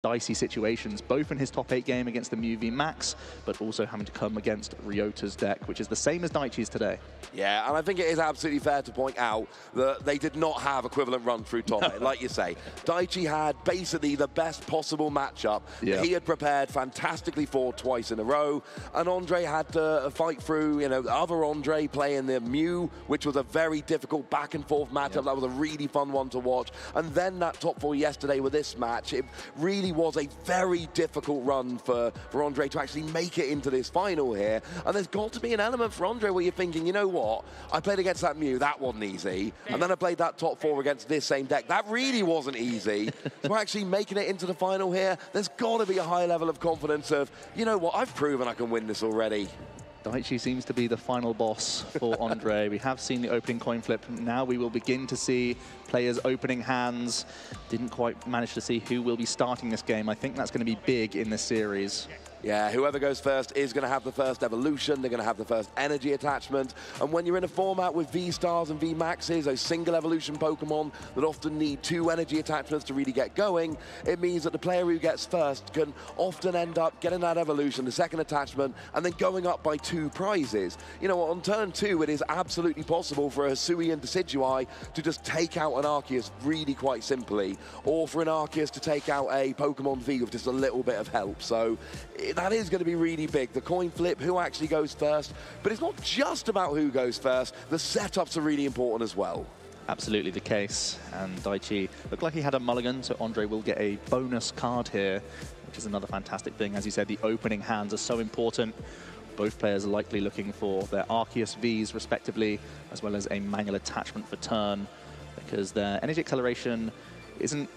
dicey situations, both in his top 8 game against the Mew v Max, but also having to come against Ryota's deck, which is the same as Daichi's today. Yeah, and I think it is absolutely fair to point out that they did not have equivalent run through top 8, like you say. Daichi had basically the best possible matchup that he had prepared fantastically for twice in a row, and Ondrej had to fight through, you know, the other Ondrej playing the Mew, which was a very difficult back and forth matchup. That was a really fun one to watch. And then that top 4 yesterday with this match, it really was a very difficult run for Ondrej to actually make it into this final here. And there's got to be an element for Ondrej where you're thinking, you know what, I played against that Mew, that wasn't easy. And then I played that top 4 against this same deck, that really wasn't easy. So actually making it into the final here, there's got to be a high level of confidence of, you know what, I've proven I can win this already. Daichi seems to be the final boss for Ondrej. We have seen the opening coin flip. Now we will begin to see players opening hands. Didn't quite manage to see who will be starting this game. I think that's going to be big in this series. Yeah, whoever goes first is going to have the first evolution. They're going to have the first energy attachment. And when you're in a format with V-Stars and V-Maxes, those single evolution Pokemon that often need 2 energy attachments to really get going, it means that the player who gets first can often end up getting that evolution, the second attachment, and then going up by 2 prizes. You know, on turn 2, it is absolutely possible for a Hisui and Decidueye to just take out an Arceus really quite simply, or for an Arceus to take out a Pokemon V with just a little bit of help. So that is going to be really big. The coin flip, who actually goes first. But it's not just about who goes first. The setups are really important as well. Absolutely the case. And Daichi looked like he had a mulligan, so Ondrej will get a bonus card here, which is another fantastic thing. As you said, the opening hands are so important. Both players are likely looking for their Arceus Vs, respectively, as well as a manual attachment for turn, because their energy acceleration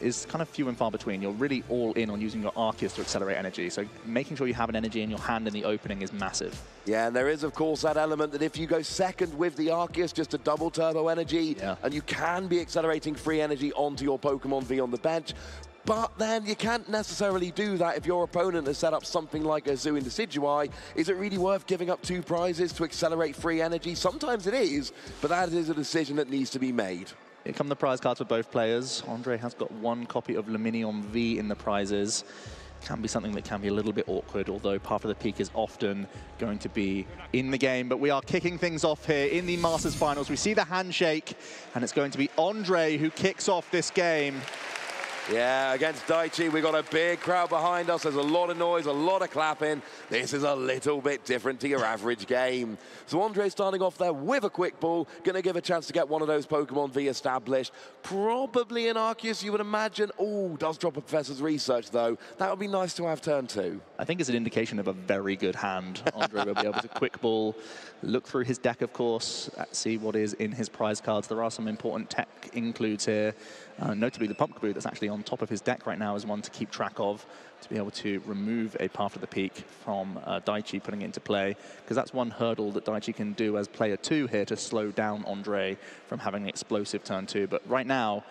is kind of few and far between. You're really all in on using your Arceus to accelerate energy, so making sure you have an energy in your hand in the opening is massive. Yeah, and there is, of course, that element that if you go second with the Arceus, just a double turbo energy, and you can be accelerating free energy onto your Pokemon V on the bench, but then you can't necessarily do that if your opponent has set up something like a Zoo and Decidueye. Is it really worth giving up 2 prizes to accelerate free energy? Sometimes it is, but that is a decision that needs to be made. Here come the prize cards for both players. Ondrej has got 1 copy of Luminion V in the prizes. Can be something that can be a little bit awkward, although Path of the Peak is often going to be in the game. But we are kicking things off here in the Masters Finals. We see the handshake, and it's going to be Ondrej who kicks off this game. Yeah, against Daichi, we've got a big crowd behind us. There's a lot of noise, a lot of clapping. This is a little bit different to your average game. So Ondrej starting off there with a quick ball, going to give a chance to get one of those Pokemon V established. Probably an Arceus, you would imagine. Oh, does drop a Professor's Research, though. That would be nice to have turn 2. I think it's an indication of a very good hand. Ondrej will be able to quick ball, look through his deck, of course, see what is in his prize cards. There are some important tech includes here. Notably, the Pump Caboot that's actually on top of his deck right now is one to keep track of, to be able to remove a Path of the Peak from Daichi, putting it into play, because that's one hurdle that Daichi can do as player 2 here to slow down Ondrej from having an explosive turn 2. But right now,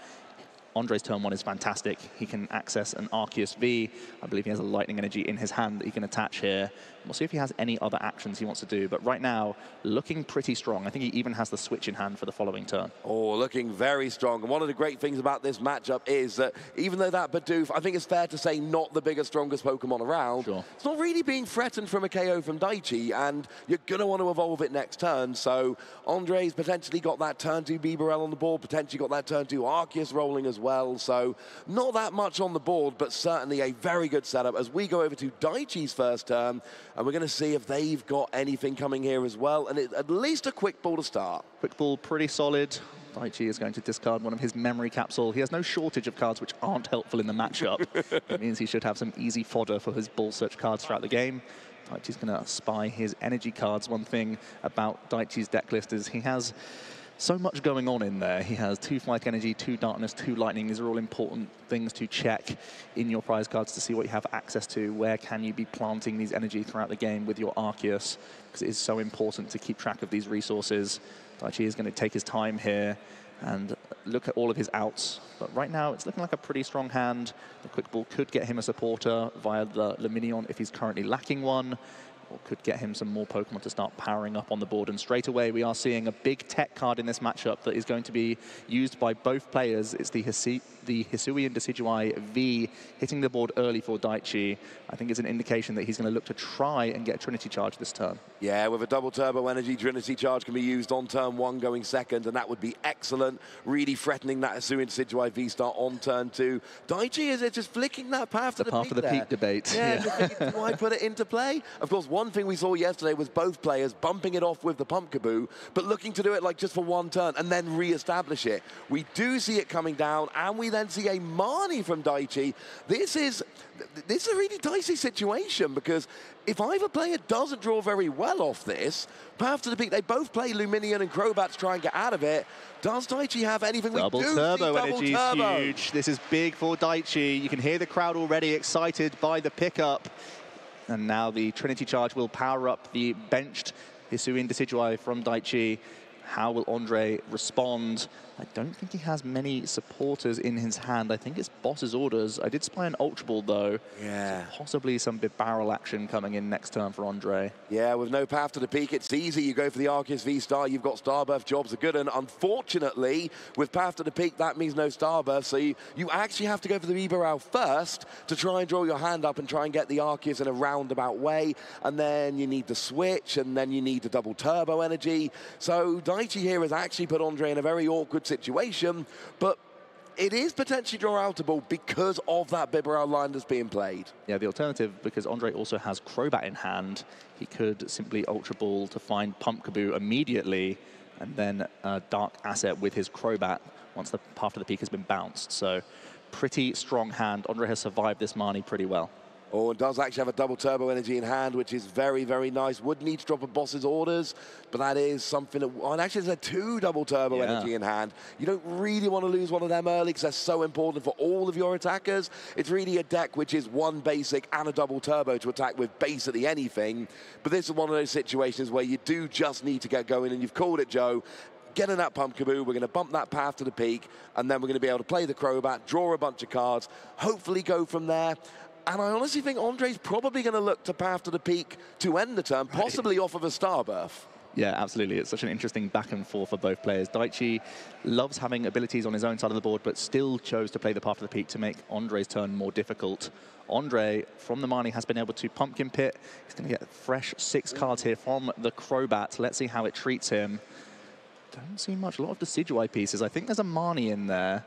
Ondrej's turn 1 is fantastic. He can access an Arceus V. I believe he has a Lightning Energy in his hand that he can attach here. We'll see if he has any other actions he wants to do. But right now, looking pretty strong. I think he even has the switch in hand for the following turn. Oh, looking very strong. And one of the great things about this matchup is that even though that Bidoof, I think it's fair to say, not the biggest, strongest Pokemon around, it's not really being threatened from a KO from Daichi, and you're going to want to evolve it next turn. So Ondrej's potentially got that turn 2 Bibarel on the board, potentially got that turn 2 Arceus rolling as well. So not that much on the board, but certainly a very good setup as we go over to Daichi's first turn. And we're going to see if they've got anything coming here as well. And at least a quick ball to start. Quick ball, pretty solid. Daichi is going to discard one of his memory capsule. He has no shortage of cards which aren't helpful in the matchup. It means he should have some easy fodder for his ball search cards throughout the game. Daichi's going to spy his energy cards. One thing about Daichi's deck list is he has so much going on in there. He has 2 Flight Energy, 2 Darkness, 2 Lightning. These are all important things to check in your prize cards to see what you have access to. Where can you be planting these energy throughout the game with your Arceus? Because it is so important to keep track of these resources. Daichi is going to take his time here and look at all of his outs. But right now, it's looking like a pretty strong hand. The quick ball could get him a supporter via the Luminion if he's currently lacking one. or could get him some more Pokemon to start powering up on the board. And straight away, we are seeing a big tech card in this matchup that is going to be used by both players. It's the Hisuian Decidueye V hitting the board early for Daichi. I think it's an indication that he's going to look to try and get Trinity Charge this turn. Yeah, with a double turbo energy, Trinity Charge can be used on turn 1 going second, and that would be excellent. Really threatening that Hisuian Decidueye V-Star on turn 2. Daichi is just flicking that path to the path peak of the there. peak debate. Yeah, thinking, do I put it into play? Of course, one thing we saw yesterday was both players bumping it off with the Pumpkaboo, but looking to do it like just for one turn and then re-establish it. We do see it coming down, and we then see a Marnie from Daichi. This is a really dicey situation, because if either player doesn't draw very well off this, path to the peak, they both play Luminion and Crobat to try and get out of it. Does Daichi have anything? Double we do turbo see energy is huge. This is big for Daichi. You can hear the crowd already excited by the pickup. And now the Trinity Charge will power up the benched Hisuian Decidueye from Daichi. How will Ondrej respond? I don't think he has many supporters in his hand. I think it's boss's orders. I did spy an Ultra Ball, though. Yeah. So possibly some big barrel action coming in next turn for Ondrej. Yeah, with no path to the peak, it's easy. You go for the Arceus V-Star. You've got Starbirth, jobs are good. And unfortunately, with path to the peak, that means no Starbirth. So you actually have to go for the Bibarel first to try and draw your hand up and try and get the Arceus in a roundabout way. And then you need the switch, and then you need the double turbo energy. So Daichi here has actually put Ondrej in a very awkward situation, but it is potentially draw-outable because of that Bibarel line that's being played. Yeah, the alternative, because Ondrej also has Crobat in hand, he could simply Ultra Ball to find Pumpkaboo immediately, and then Dark Asset with his Crobat once the path to the peak has been bounced. So pretty strong hand. Ondrej has survived this Marnie pretty well. Oh, and does actually have a double turbo energy in hand, which is very, very nice. Would need to drop a boss's orders, but that is something that... Oh, and actually there's a 2 double turbo energy in hand. You don't really want to lose one of them early, because they're so important for all of your attackers. It's really a deck which is 1 basic and a double turbo to attack with basically anything. But this is one of those situations where you do just need to get going, and you've called it, Joe. Get in that Pumpkaboo, we're going to bump that path to the peak, and then we're going to be able to play the Crobat, draw a bunch of cards, hopefully go from there. And I honestly think Ondrej's probably going to look to path to the peak to end the turn, possibly off of a Starbirth. Yeah, absolutely. It's such an interesting back and forth for both players. Daichi loves having abilities on his own side of the board, but still chose to play the path to the peak to make Ondrej's turn more difficult. Ondrej, from the Marnie, has been able to Pumpkin Pit. He's going to get fresh 6 cards here from the Crobat. Let's see how it treats him. Don't see much. A lot of Decidueye pieces. I think there's a Marnie in there,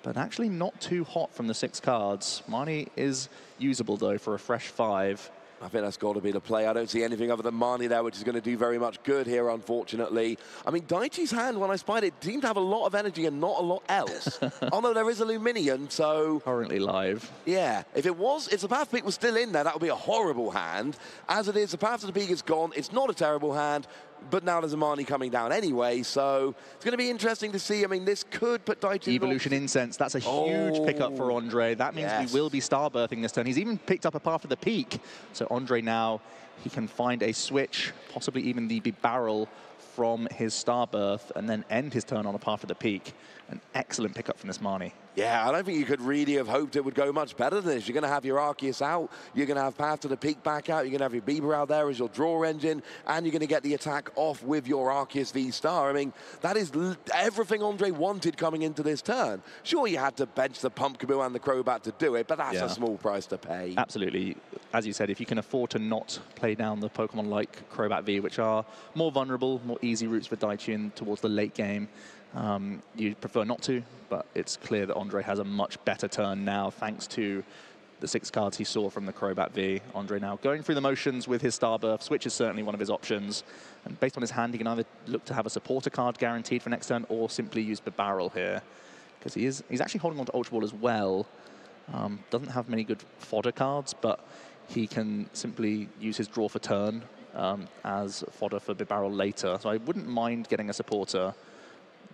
but actually not too hot from the 6 cards. Marnie is usable, though, for a fresh 5. I think that's got to be the play. I don't see anything other than Marnie there, which is going to do very much good here, unfortunately. I mean, Daichi's hand, when I spied it, seemed to have a lot of energy and not a lot else. Oh, no, there is a Luminion, so... Currently live. Yeah. If the path to peak was still in there, that would be a horrible hand. As it is, the path to the peak is gone. It's not a terrible hand, but now there's a Marnie coming down anyway, so it's going to be interesting to see. I mean, this could put Daichi... Evolution Incense, that's a huge pickup for Ondrej. That means we will be Starbirthing this turn. He's even picked up a path to the peak. So Ondrej now, he can find a switch, possibly even the barrel from his Starbirth, and then end his turn on a path to the peak. An excellent pickup from this Marnie. Yeah, I don't think you could really have hoped it would go much better than this. You're going to have your Arceus out, you're going to have path to the peak back out, you're going to have your Bieber out there as your draw engine, and you're going to get the attack off with your Arceus V-Star. I mean, that is everything Ondrej wanted coming into this turn. Sure, you had to bench the Pumpkaboo and the Crobat to do it, but that's a small price to pay. Absolutely. As you said, if you can afford to not play down the Pokemon like Crobat V, which are more vulnerable, more easy routes for Daichi in towards the late game, you prefer not to, but it's clear that Ondrej has a much better turn now thanks to the 6 cards he saw from the Crobat V. Ondrej now going through the motions with his Starbirth. Switch is certainly one of his options. And based on his hand, he can either look to have a supporter card guaranteed for next turn or simply use the barrel here. Because he's actually holding on to Ultra Ball as well. Doesn't have many good fodder cards, but he can simply use his draw for turn as fodder for Bibarel later. So I wouldn't mind getting a supporter.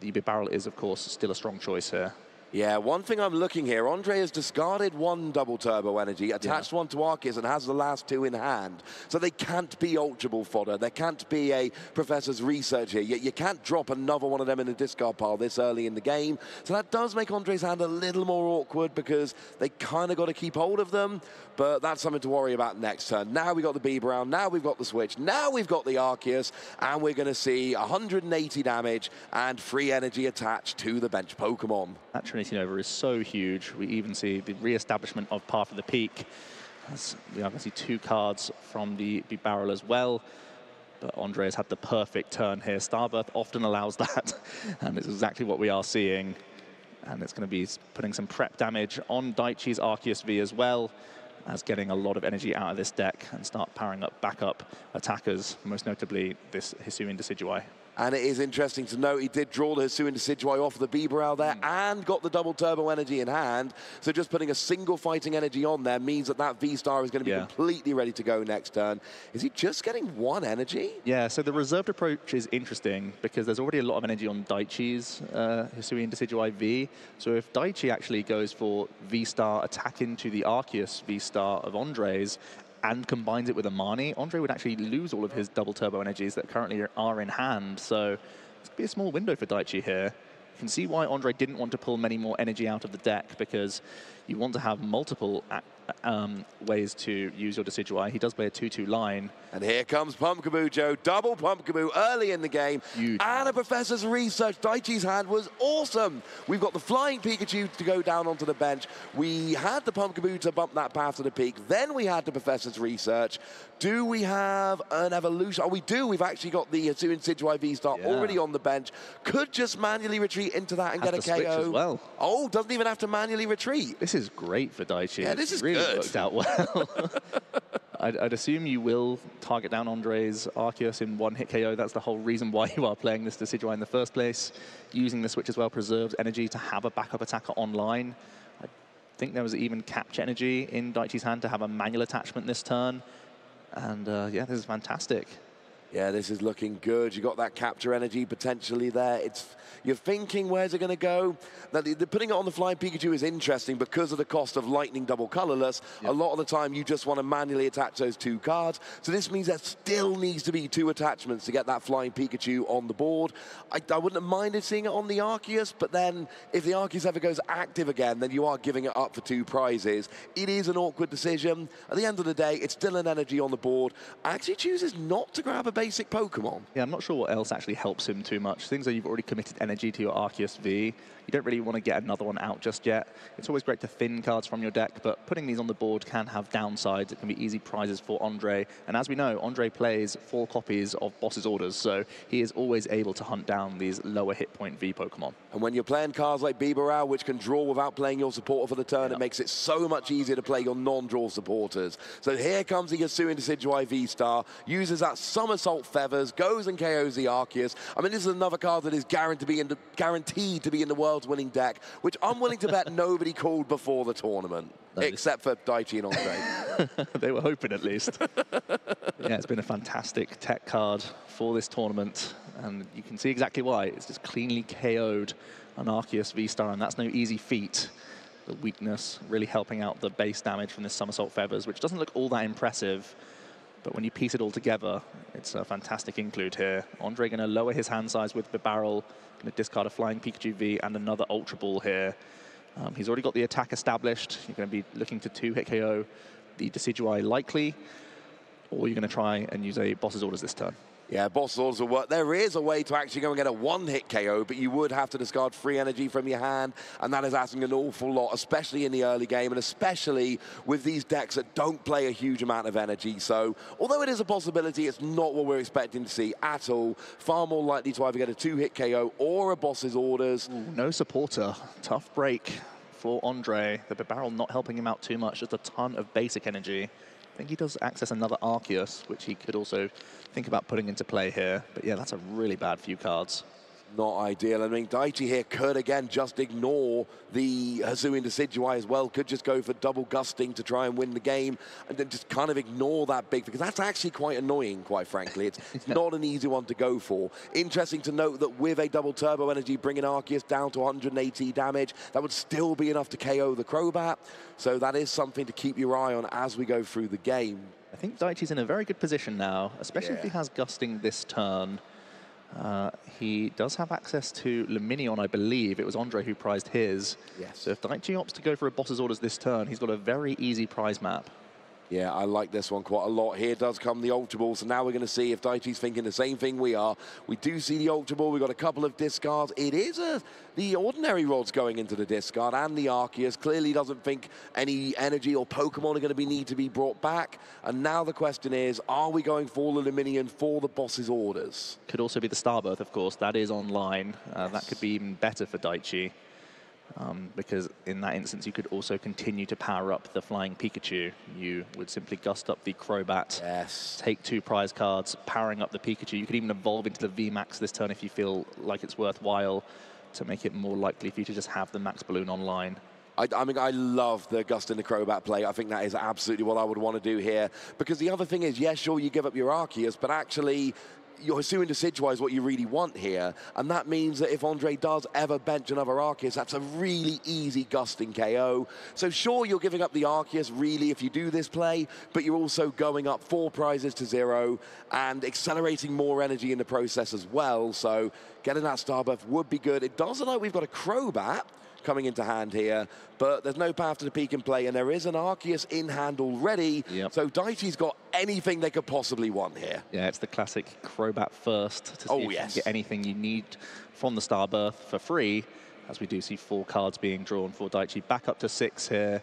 The Bibarel is, of course, still a strong choice here. Yeah, one thing I'm looking here, Ondrej has discarded one double turbo energy, attached one to Arceus, and has the last two in hand. So they can't be Ultra Ball fodder. There can't be a Professor's Research here. You can't drop another one of them in the discard pile this early in the game. So that does make Ondrej's hand a little more awkward because they kind of got to keep hold of them. But that's something to worry about next turn. Now we've got the Bibarel, now we've got the Switch, now we've got the Arceus, and we're going to see 180 damage and free energy attached to the bench Pokemon. That Trinity Nova is so huge. We even see the re-establishment of Path of the Peak. As we are going to see 2 cards from the Bibarel as well. But Ondrej has had the perfect turn here. Starbirth often allows that, and it's exactly what we are seeing. And it's going to be putting some prep damage on Daichi's Arceus V as well, as getting a lot of energy out of this deck and start powering up backup attackers, most notably this Hisuian Decidueye. And it is interesting to note he did draw the Hisuian Decidueye off the Bibarel there and got the double turbo energy in hand. So just putting a single fighting energy on there means that that V-Star is going to be completely ready to go next turn. Is he just getting 1 energy? Yeah, so the reserved approach is interesting because there's already a lot of energy on Daichi's Hisuian Decidueye V. So if Daichi actually goes for V-Star attack into the Arceus V-Star of Ondrej's, and combines it with a Mani, Ondrej would actually lose all of his double turbo energies that currently are in hand. So it's going to be a small window for Daichi here. You can see why Ondrej didn't want to pull many more energy out of the deck, because you want to have multiple ways to use your Decidueye. He does play a 2-2 line. And here comes Pumpkaboo, Joe. Double Pumpkaboo early in the game. Huge. And a Professor's Research. Daichi's hand was awesome. We've got the Flying Pikachu to go down onto the bench. We had the Pumpkaboo to bump that Path to the Peak. Then we had the Professor's Research. Do we have an evolution? Oh, we do. We've actually got the Hisuian Decidueye V-Star already on the bench. Could just manually retreat into that and get a KO. As well. Oh, doesn't even have to manually retreat. This is great for Daichi. Yeah, this is really good. Worked out well. I'd assume you will target down Ondrej's Arceus in 1-hit KO. That's the whole reason why you are playing this Decidueye in the first place. Using the Switch as well preserves energy to have a backup attacker online. I think there was even capture energy in Daichi's hand to have a manual attachment this turn. And yeah, this is fantastic. Yeah, this is looking good. You got that capture energy potentially there. You're thinking, where's it going to go? Now, putting it on the Flying Pikachu is interesting because of the cost of Lightning Double Colorless. A lot of the time, you just want to manually attach those 2 cards. So this means there still needs to be 2 attachments to get that Flying Pikachu on the board. I wouldn't have minded seeing it on the Arceus, but then if the Arceus ever goes active again, then you are giving it up for 2 prizes. It is an awkward decision. At the end of the day, it's still an energy on the board. Actually chooses not to grab a basic Pokemon. Yeah, I'm not sure what else actually helps him too much. Things like you've already committed energy to your Arceus V. You don't really want to get another one out just yet. It's always great to thin cards from your deck, but putting these on the board can have downsides. It can be easy prizes for Ondrej. And as we know, Ondrej plays 4 copies of Boss's Orders, so he is always able to hunt down these lower hit point V Pokemon. And when you're playing cards like Bibarel, which can draw without playing your supporter for the turn, it makes it so much easier to play your non-draw supporters. So here comes the Hisuian Decidueye V-Star, uses that Somersault Feathers, goes and KOs the Arceus. I mean, this is another card that is guaranteed to be in the world's winning deck, which I'm willing to bet nobody called before the tournament, except for Daichi and Ondrej. They were hoping, at least. Yeah, it's been a fantastic tech card for this tournament, and you can see exactly why. It's just cleanly KO'd an Arceus V-Star, and that's no easy feat. The weakness really helping out the base damage from this Somersault Feathers, which doesn't look all that impressive. But when you piece it all together, it's a fantastic include here. Ondrej going to lower his hand size with the barrel, going to discard a Flying Pikachu V and another Ultra Ball here. He's already got the attack established. You're going to be looking to 2-hit KO the Decidueye likely, or you're going to try and use a Boss's Orders this turn. Yeah, Boss's Orders will work. There is a way to actually go and get a 1-hit KO, but you would have to discard free energy from your hand, and that is asking an awful lot, especially in the early game, and especially with these decks that don't play a huge amount of energy. So, although it is a possibility, it's not what we're expecting to see at all. Far more likely to either get a 2-hit KO or a Boss's Orders. Ooh, no supporter. Tough break for Ondrej. The Bibarel not helping him out too much, just a ton of basic energy. I think he does access another Arceus, which he could also think about putting into play here. But yeah, that's a really bad few cards. Not ideal. I mean, Daichi here could, again, just ignore the Hisuian Decidueye as well. Could just go for double gusting to try and win the game and then just kind of ignore that big, because that's actually quite annoying, quite frankly. It's not an easy one to go for. Interesting to note that with a double turbo energy, bringing Arceus down to 180 damage, that would still be enough to KO the Crobat. So that is something to keep your eye on as we go through the game. I think Daichi's in a very good position now, especially if he has gusting this turn. He does have access to Luminion, I believe. It was Ondrej who prized his. Yes. So if Daichi opts to go for a boss's orders this turn, he's got a very easy prize map. Yeah, I like this one quite a lot. Here does come the Ultra Ball, so now we're going to see if Daichi's thinking the same thing we are. We do see the Ultra Ball. We've got a couple of discards. It is the ordinary rods going into the discard, and the Arceus clearly doesn't think any energy or Pokemon are going to need to be brought back. And now the question is, are we going for the Luminion for the boss's orders? Could also be the Starbirth, of course. That is online. Yes. That could be even better for Daichi. Because in that instance, you could also continue to power up the Flying Pikachu. You would simply gust up the Crobat, take 2 prize cards, powering up the Pikachu. You could even evolve into the VMAX this turn if you feel like it's worthwhile to make it more likely for you to just have the Max Balloon online. I mean, I love the Gust in the Crobat play. I think that is absolutely what I would want to do here. Because the other thing is, yes, sure, you give up your Arceus, but actually, your Hisuian Decidueye is what you really want here. And that means that if Ondrej does ever bench another Arceus, that's a really easy gusting KO. So sure, you're giving up the Arceus, really, if you do this play, but you're also going up 4 prizes to 0 and accelerating more energy in the process as well. So getting that Starbirth would be good. It does look like we've got a Crobat coming into hand here, but there's no path to the peak in play, and there is an Arceus in hand already. So Daichi's got anything they could possibly want here. Yeah, it's the classic Crobat first to see if you can get anything you need from the Starbirth for free, as we do see 4 cards being drawn for Daichi. Back up to 6 here.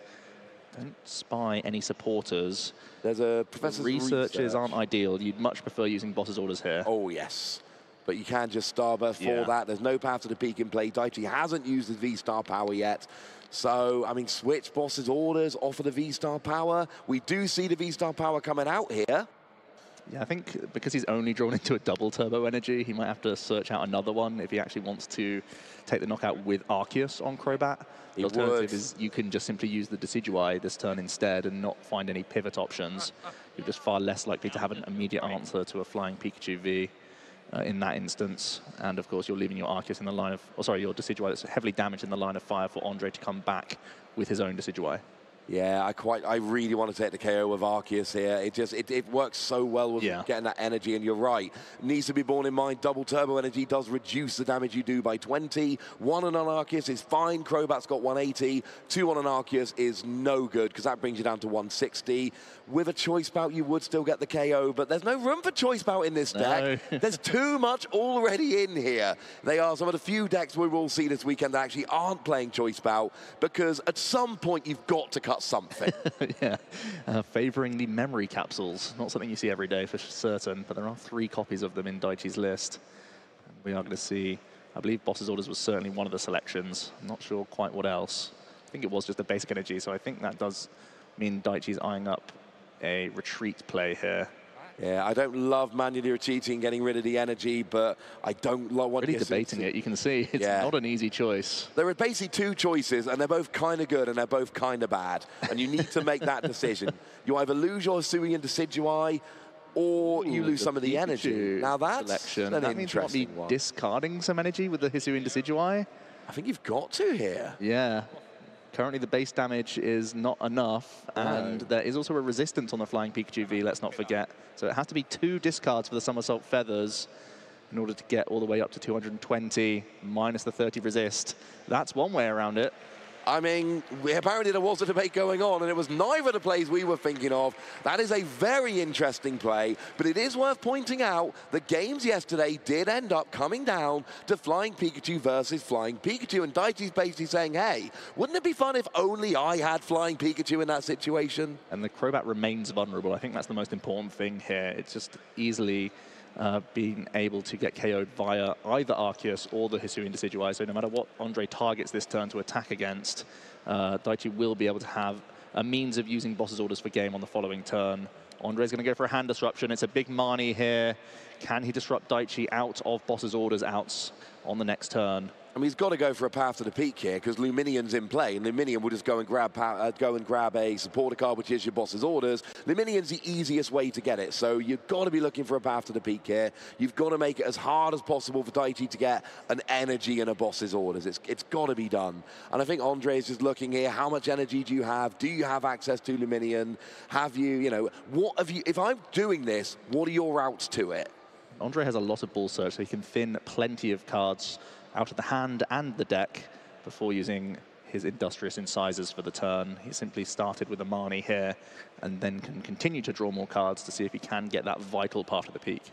Don't spy any supporters. There's a Professor's Researches aren't ideal. You'd much prefer using boss's orders here. Oh, yes. But you can just Starbirth for that. There's no path to the peak in play. Daichi hasn't used his V-Star power yet. So, I mean, switch boss's orders, offer the V-Star power. We do see the V-Star power coming out here. Yeah, I think because he's only drawn into a double turbo energy, he might have to search out another one if he actually wants to take the knockout with Arceus on Crobat. The alternative is you can just simply use the Decidueye this turn instead and not find any pivot options. You're just far less likely to have an immediate answer to a Flying Pikachu V. In that instance, and of course you're leaving your Arceus in the line of, your Decidueye that's heavily damaged in the line of fire for Ondrej to come back with his own Decidueye. Yeah, I really want to take the KO with Arceus here. It works so well with getting that energy, and you're right. Needs to be borne in mind, double turbo energy does reduce the damage you do by 20. 1 on an Arceus is fine. Crobat's got 180. 2 on an Arceus is no good, because that brings you down to 160. With a Choice Bout, you would still get the KO, but there's no room for Choice Bout in this deck. No. There's too much already in here. They are some of the few decks we will see this weekend that actually aren't playing Choice Bout, because at some point you've got to cut something. Favoring the memory capsules. Not something you see every day for certain, but there are 3 copies of them in Daichi's list. And we are going to see, I believe Boss's Orders was certainly one of the selections. I'm not sure quite what else. I think it was just a basic energy, so I think that does mean Daichi's eyeing up a retreat play here. Yeah, I don't love manually retreating and getting rid of the energy, but I don't love what really debating it. You can see it's not an easy choice. There are basically 2 choices, and they're both kind of good and they're both kind of bad. And you need to make that decision. You either lose your Hisuian Decidueye, or you lose some of the energy. Now that's an interesting one. Discarding some energy with the Hisuian Decidueye. I think you've got to here. Yeah. Currently, the base damage is not enough, and there is also a resistance on the Flying Pikachu V, let's not forget. So it has to be 2 discards for the Somersault Feathers in order to get all the way up to 220, minus the 30 resist. That's one way around it. I mean, apparently there was a debate going on, and it was neither of the plays we were thinking of. That is a very interesting play, but it is worth pointing out that games yesterday did end up coming down to Flying Pikachu versus Flying Pikachu, and Daichi's basically saying, hey, wouldn't it be fun if only I had Flying Pikachu in that situation? And the Crobat remains vulnerable. I think that's the most important thing here. It's just easily being able to get KO'd via either Arceus or the Hisuian Decidueye. So no matter what Ondrej targets this turn to attack against, Daichi will be able to have a means of using Boss's Orders for game on the following turn. Ondrej's going to go for a hand disruption. It's a big Marnie here. Can he disrupt Daichi out of Boss's Orders outs on the next turn. I mean, he's got to go for a path to the peak here because Luminion's in play, and Luminion will just go and grab a supporter card, which is your boss's orders. Luminion's the easiest way to get it, so you've got to be looking for a path to the peak here. You've got to make it as hard as possible for Daichi to get an energy and a boss's orders. It's got to be done. And I think Ondrej is just looking here, how much energy do you have? Do you have access to Luminion? Have you, you know, what have you, if I'm doing this, what are your routes to it? Ondrej has a lot of ball search, so he can thin plenty of cards out of the hand and the deck before using his Industrious Incisors for the turn. He simply started with a Marnie here and then can continue to draw more cards to see if he can get that vital part of the peak.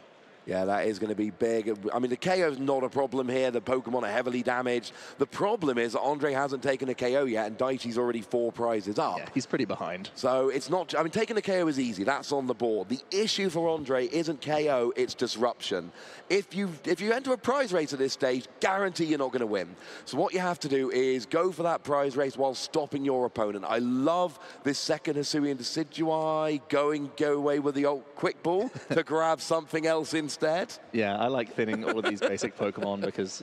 Yeah, that is going to be big. I mean, the KO is not a problem here. The Pokemon are heavily damaged. The problem is that Ondrej hasn't taken a KO yet, and Daichi's already 4 prizes up. Yeah, he's pretty behind. So it's not... I mean, taking a KO is easy. That's on the board. The issue for Ondrej isn't KO, it's disruption. If you enter a prize race at this stage, guarantee you're not going to win. So what you have to do is go for that prize race while stopping your opponent. I love this second Hisuian Decidueye go away with the old quick ball to grab something else instead. Yeah, I like thinning all of these basic Pokemon because,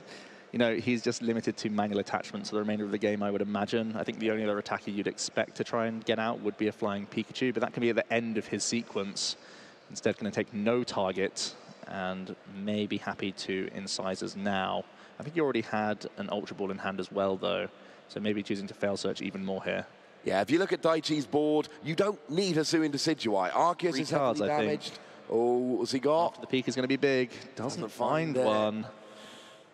you know, he's just limited to manual attachments for the remainder of the game, I would imagine. I think the only other attacker you'd expect to try and get out would be a Flying Pikachu, but that can be at the end of his sequence. Instead, going to take no target and may be happy to Incisors now. I think he already had an Ultra Ball in hand as well, though, so maybe choosing to fail search even more here. Yeah, if you look at Daichi's board, you don't need Hisuian Decidueye. Arceus is heavily damaged. Oh, what's he got? After the peak is going to be big. Doesn't find one.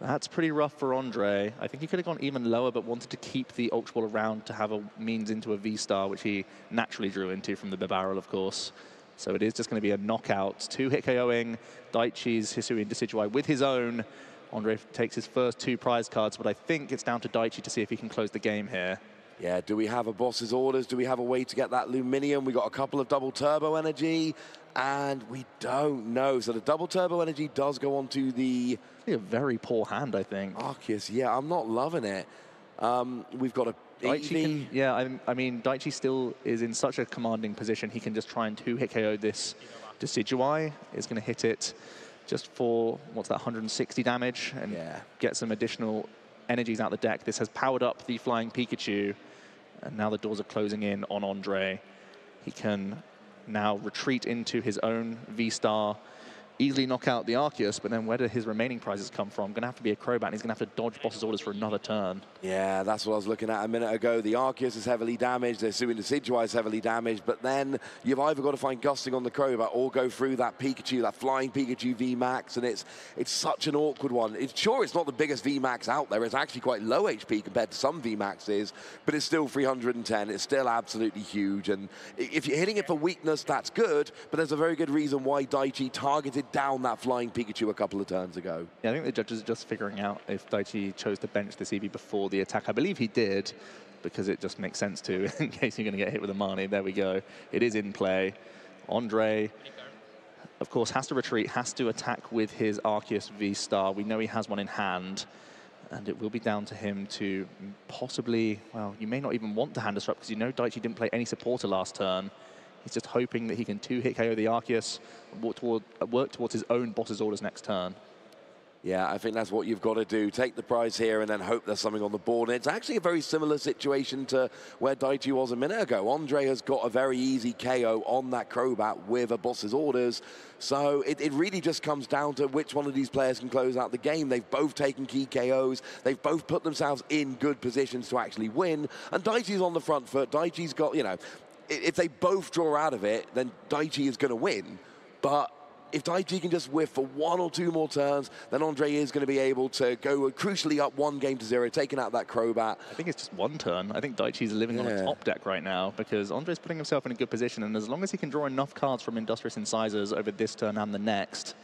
That's pretty rough for Ondrej. I think he could have gone even lower, but wanted to keep the Ultra Ball around to have a means into a V-Star, which he naturally drew into from the barrel, of course. So it is just going to be a knockout. 2-hit KOing Daichi's Hisuian Decidueye with his own. Ondrej takes his first 2 prize cards, but I think it's down to Daichi to see if he can close the game here. Yeah, do we have a boss's orders? Do we have a way to get that Luminium? We got a couple of double turbo energy, and we don't know. So the double turbo energy does go on to the... A very poor hand, I think. Arceus, yeah, I'm not loving it. We've got a... Daichi can, I mean, Daichi still is in such a commanding position. He can just try and 2-hit KO this Decidueye. Is going to hit it just for, what's that, 160 damage, and get some additional energies out the deck. This has powered up the Flying Pikachu, and now the doors are closing in on Ondrej. He can now retreat into his own V-Star, easily knock out the Arceus, but then where do his remaining prizes come from? Going to have to be a Crobat, and he's going to have to dodge boss's orders for another turn. Yeah, that's what I was looking at a minute ago. The Arceus is heavily damaged, the Hisuian Decidueye is heavily damaged, but then you've either got to find Gusting on the Crobat or go through that Pikachu, that Flying Pikachu VMAX, and it's such an awkward one. It's not the biggest VMAX out there. It's actually quite low HP compared to some VMAXs, but it's still 310. It's still absolutely huge, and if you're hitting it for weakness, that's good, but there's a very good reason why Daichi targeted down that Flying Pikachu a couple of turns ago. Yeah, I think the judges are just figuring out if Daichi chose to bench this EV before the attack. I believe he did, because it just makes sense to, in case you're going to get hit with a Marnie. There we go. It is in play. Ondrej, of course, has to retreat, has to attack with his Arceus V-Star. We know he has one in hand, and it will be down to him to possibly, well, you may not even want to hand disrupt, because you know Daichi didn't play any supporter last turn. He's just hoping that he can 2-hit KO the Arceus, work towards his own boss's orders next turn. Yeah, I think that's what you've got to do. Take the prize here and then hope there's something on the board. And it's actually a very similar situation to where Daichi was a minute ago. Ondrej has got a very easy KO on that Crobat with a boss's orders. So it really just comes down to which one of these players can close out the game. They've both taken key KOs. They've both put themselves in good positions to actually win. And Daichi's on the front foot. Daichi's got, you know, if they both draw out of it, then Daichi is going to win. But if Daichi can just whiff for 1 or 2 more turns, then Ondrej is going to be able to go crucially up 1 game to 0, taking out that Crobat. I think it's just 1 turn. I think Daichi's living on a top deck right now, because Ondrej's putting himself in a good position, and as long as he can draw enough cards from Industrious Incisors over this turn and the next,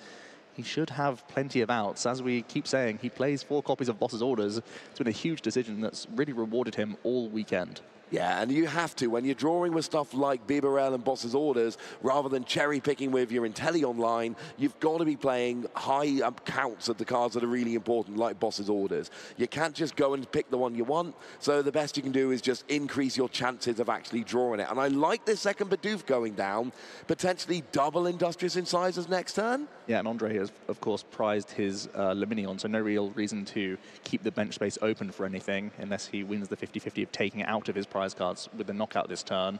he should have plenty of outs. As we keep saying, he plays 4 copies of Boss's Orders. It's been a huge decision that's really rewarded him all weekend. Yeah, and you have to. When you're drawing with stuff like Bibarel and Boss's Orders, rather than cherry-picking with your Intelli online, you've got to be playing high counts of the cards that are really important, like Boss's Orders. You can't just go and pick the one you want, so the best you can do is just increase your chances of actually drawing it. And I like this second Bidoof going down, potentially double Industrious Incisors next turn. Yeah, and Ondrej has, of course, prized his Luminion, so no real reason to keep the bench space open for anything unless he wins the 50-50 of taking it out of his prize cards with the knockout this turn.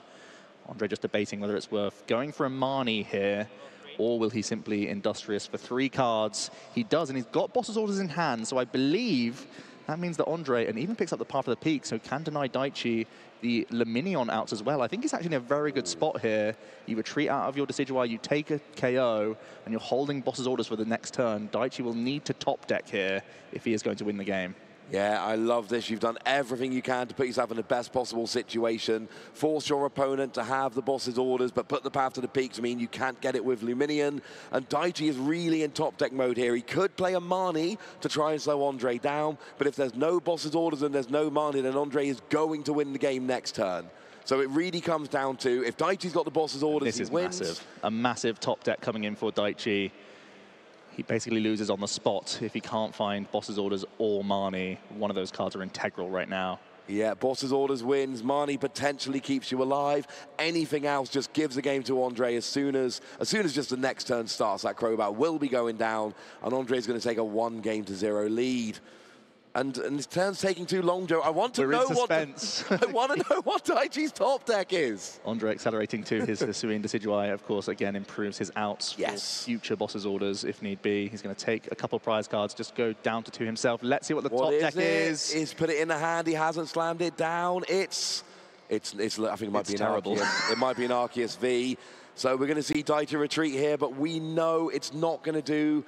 Ondrej just debating whether it's worth going for a Marnie here, or will he simply Industrious for 3 cards? He does, and he's got Boss's Orders in hand, so I believe that means that Ondrej, and even picks up the Path of the Peak, so can deny Daichi the Luminion outs as well. I think he's actually in a very good spot here. You retreat out of your Decidueye, you take a KO, and you're holding Boss's Orders for the next turn. Daichi will need to top deck here if he is going to win the game. Yeah, I love this. You've done everything you can to put yourself in the best possible situation. Force your opponent to have the Boss's Orders, but put the Path to the Peak to mean you can't get it with Luminion. And Daichi is really in top deck mode here. He could play a Marnie to try and slow Ondrej down, but if there's no Boss's Orders and there's no Marnie, then Ondrej is going to win the game next turn. So it really comes down to, if Daichi's got the Boss's Orders, he wins. This is massive. A massive top deck coming in for Daichi. He basically loses on the spot if he can't find Boss's Orders or Marnie. One of those cards are integral right now. Yeah, Boss's Orders wins. Marnie potentially keeps you alive. Anything else just gives the game to Ondrej as soon as just the next turn starts. That Crowbat will be going down, and Ondrej's going to take a 1-0 lead. And his turn's taking too long, Joe. I want to know what Daichi's top deck is. Ondrej accelerating to his Hisuian Decidueye, of course, again improves his outs for future Boss's Orders if need be. He's going to take a couple prize cards, just go down to 2 himself. Let's see what the top deck is. He's put it in the hand. He hasn't slammed it down. It's I think it might be terrible. It might be an Arceus V. So we're going to see Daichi retreat here, but we know it's not going to do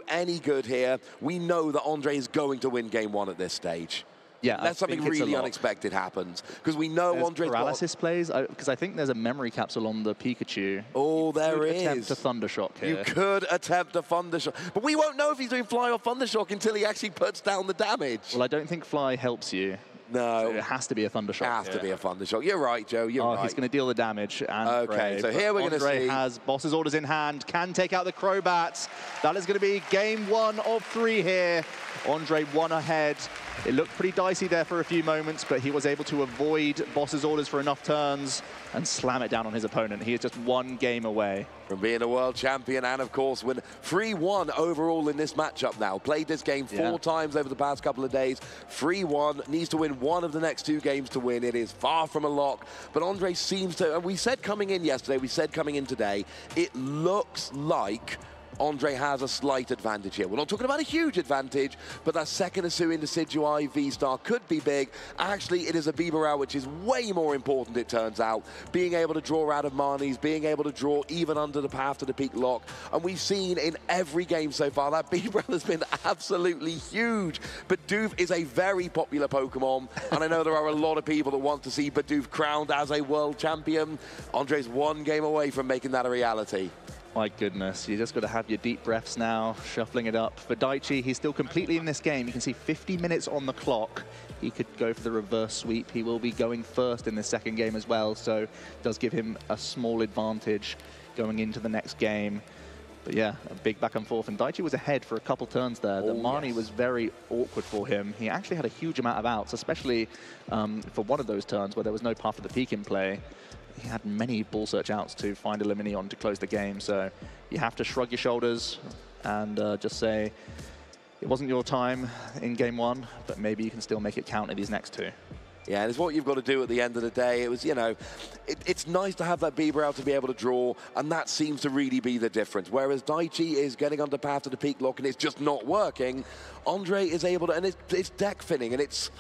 any good here. We know that Ondrej is going to win game 1 at this stage. Yeah, unless something really unexpected happens, because we know Ondrej's paralysis plays. Because I think there's a memory capsule on the Pikachu. Oh, there is. Attempt a Thundershock here. You could attempt a Thundershock, but we won't know if he's doing Fly or Thundershock until he actually puts down the damage. Well, I don't think Fly helps you. No. So it has to be a Thundershock. It has to be a Thundershock. You're right, Joe. You're right. He's going to deal the damage. And okay, so here we're going to see. Ondrej has Boss's Orders in hand, can take out the Crowbats. That is going to be game 1 of 3 here. Ondrej 1 ahead. It looked pretty dicey there for a few moments, but he was able to avoid Boss's Orders for enough turns and slam it down on his opponent. He is just 1 game away from being a world champion, and of course win 3-1 overall in this matchup now. Played this game 4 times over the past couple of days. 3-1, needs to win 1 of the next 2 games to win. It is far from a lock, but Ondrej seems to, and we said coming in yesterday, we said coming in today, it looks like Ondrej has a slight advantage here. We're not talking about a huge advantage, but that second Hisuian Decidueye V-Star could be big. Actually, it is a Bibarel, which is way more important, it turns out. Being able to draw out of Marnies, being able to draw even under the Path to the Peak lock. And we've seen in every game so far, that Bibarel has been absolutely huge. Bidoof is a very popular Pokemon, and I know there are a lot of people that want to see Bidoof crowned as a world champion. Ondrej's 1 game away from making that a reality. My goodness, you just got to have your deep breaths now, shuffling it up. For Daichi, he's still completely in this game. You can see 50 minutes on the clock. He could go for the reverse sweep. He will be going first in this second game as well, so it does give him a small advantage going into the next game. But yeah, a big back and forth, and Daichi was ahead for a couple turns there. The Marnie was very awkward for him. He actually had a huge amount of outs, especially for one of those turns where there was no Path of the Peak in play. He had many ball search outs to find a Luminion to close the game, so you have to shrug your shoulders and just say, it wasn't your time in game 1, but maybe you can still make it count in these next 2. Yeah, and it's what you've got to do at the end of the day. It was, you know, it's nice to have that Bibarel to be able to draw, and that seems to really be the difference. Whereas Daichi is getting under Path to the Peak lock, and it's just not working. Ondrej is able to, and it's deck finning, and it's